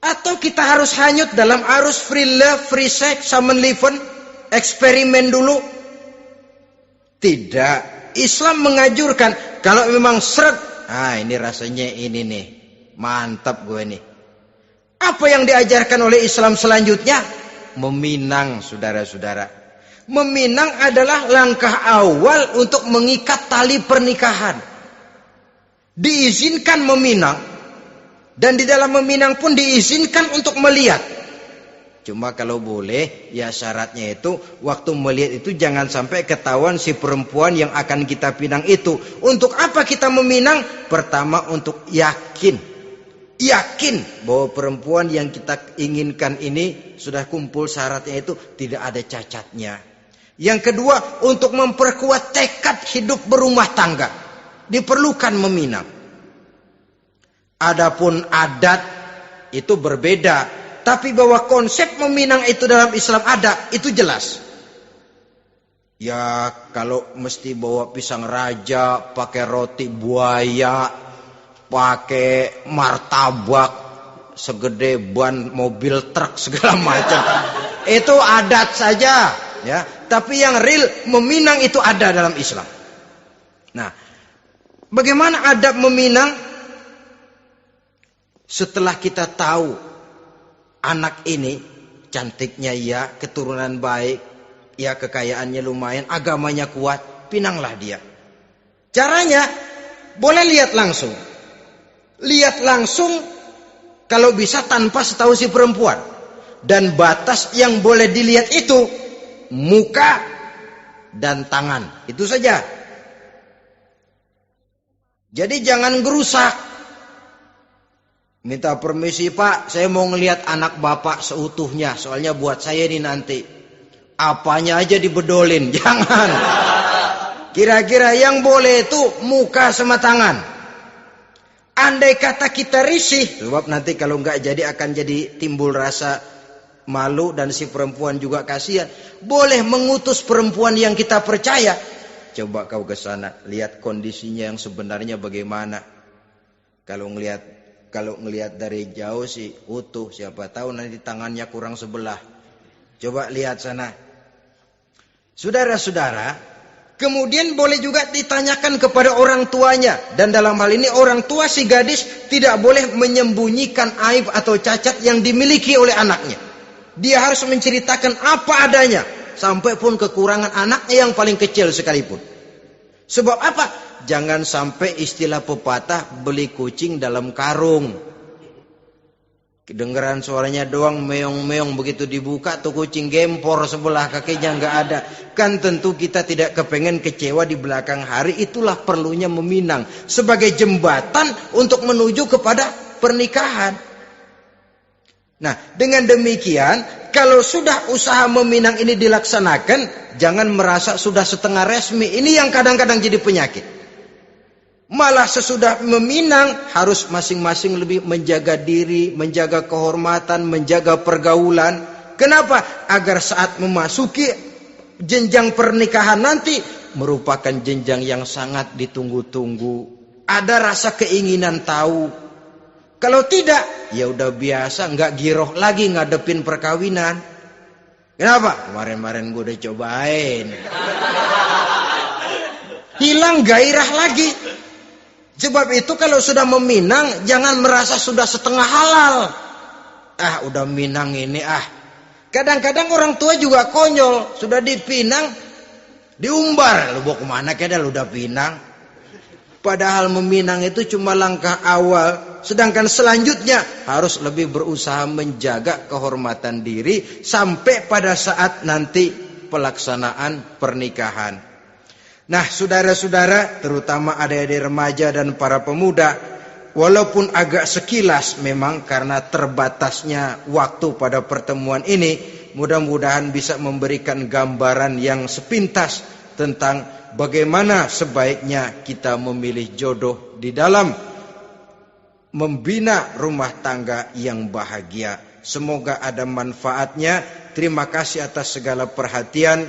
Atau kita harus hanyut dalam arus free love, free sex, summon living, eksperimen dulu? Tidak. Islam mengajurkan kalau memang seret, ini rasanya ini nih, mantap gue nih. Apa yang diajarkan oleh Islam selanjutnya? Meminang, saudara-saudara. Meminang adalah langkah awal untuk mengikat tali pernikahan. Diizinkan meminang, dan di dalam meminang pun diizinkan untuk melihat. Cuma kalau boleh, ya syaratnya itu waktu melihat itu jangan sampai ketahuan si perempuan yang akan kita pinang itu. Untuk apa kita meminang? Pertama untuk yakin bahwa perempuan yang kita inginkan ini sudah kumpul syaratnya itu, tidak ada cacatnya. Yang kedua, untuk memperkuat tekad hidup berumah tangga, diperlukan meminang. Adapun adat itu berbeda. Tapi bahwa konsep meminang itu dalam Islam ada, itu jelas. Ya kalau mesti bawa pisang raja, pakai roti buaya, pakai martabak segede ban mobil truk segala macam. Itu adat saja, ya. Tapi yang real meminang itu ada dalam Islam. Nah, bagaimana adab meminang? Setelah kita tahu anak ini cantiknya ya, keturunan baik, ya kekayaannya lumayan, agamanya kuat, pinanglah dia. Caranya boleh lihat langsung. Lihat langsung kalau bisa tanpa setahu si perempuan. Dan batas yang boleh dilihat itu muka dan tangan. Itu saja. Jadi jangan gerusak. Minta permisi Pak, saya mau ngelihat anak bapak seutuhnya. Soalnya buat saya ini nanti. Apanya aja dibedolin, jangan. Kira-kira yang boleh itu muka sama tangan. Andai kata kita risih, sebab nanti kalau nggak jadi akan jadi timbul rasa malu dan si perempuan juga kasihan. Boleh mengutus perempuan yang kita percaya. Coba kau ke sana, lihat kondisinya yang sebenarnya bagaimana. Kalau ngelihat dari jauh sih utuh, siapa tahu nanti tangannya kurang sebelah. Coba lihat sana. Saudara-saudara, kemudian boleh juga ditanyakan kepada orang tuanya. Dan dalam hal ini orang tua si gadis tidak boleh menyembunyikan aib atau cacat yang dimiliki oleh anaknya. Dia harus menceritakan apa adanya, sampai pun kekurangan anaknya yang paling kecil sekalipun. Sebab apa? Jangan sampai istilah pepatah beli kucing dalam karung. Kedengeran suaranya doang meong-meong, begitu dibuka tuh kucing gempor sebelah kakinya nggak ada. Kan tentu kita tidak kepengen kecewa di belakang hari. Itulah perlunya meminang sebagai jembatan untuk menuju kepada pernikahan. Nah, dengan demikian kalau sudah usaha meminang ini dilaksanakan, jangan merasa sudah setengah resmi. Ini yang kadang-kadang jadi penyakit. Malah sesudah meminang harus masing-masing lebih menjaga diri, menjaga kehormatan, menjaga pergaulan. Kenapa? Agar saat memasuki jenjang pernikahan nanti merupakan jenjang yang sangat ditunggu-tunggu. Ada rasa keinginan tahu. Kalau tidak, ya udah biasa, nggak giroh lagi ngadepin perkawinan. Kenapa? Kemarin-kemarin gue udah cobain. Hilang gairah lagi. Sebab itu kalau sudah meminang, jangan merasa sudah setengah halal. Udah minang ini Kadang-kadang orang tua juga konyol. Sudah dipinang, diumbar. Lu bawa kemana kayaknya lu udah pinang. Padahal meminang itu cuma langkah awal. Sedangkan selanjutnya harus lebih berusaha menjaga kehormatan diri. Sampai pada saat nanti pelaksanaan pernikahan. Nah, saudara-saudara, terutama adik-adik remaja dan para pemuda, walaupun agak sekilas memang karena terbatasnya waktu pada pertemuan ini, mudah-mudahan bisa memberikan gambaran yang sepintas tentang bagaimana sebaiknya kita memilih jodoh di dalam membina rumah tangga yang bahagia. Semoga ada manfaatnya. Terima kasih atas segala perhatian.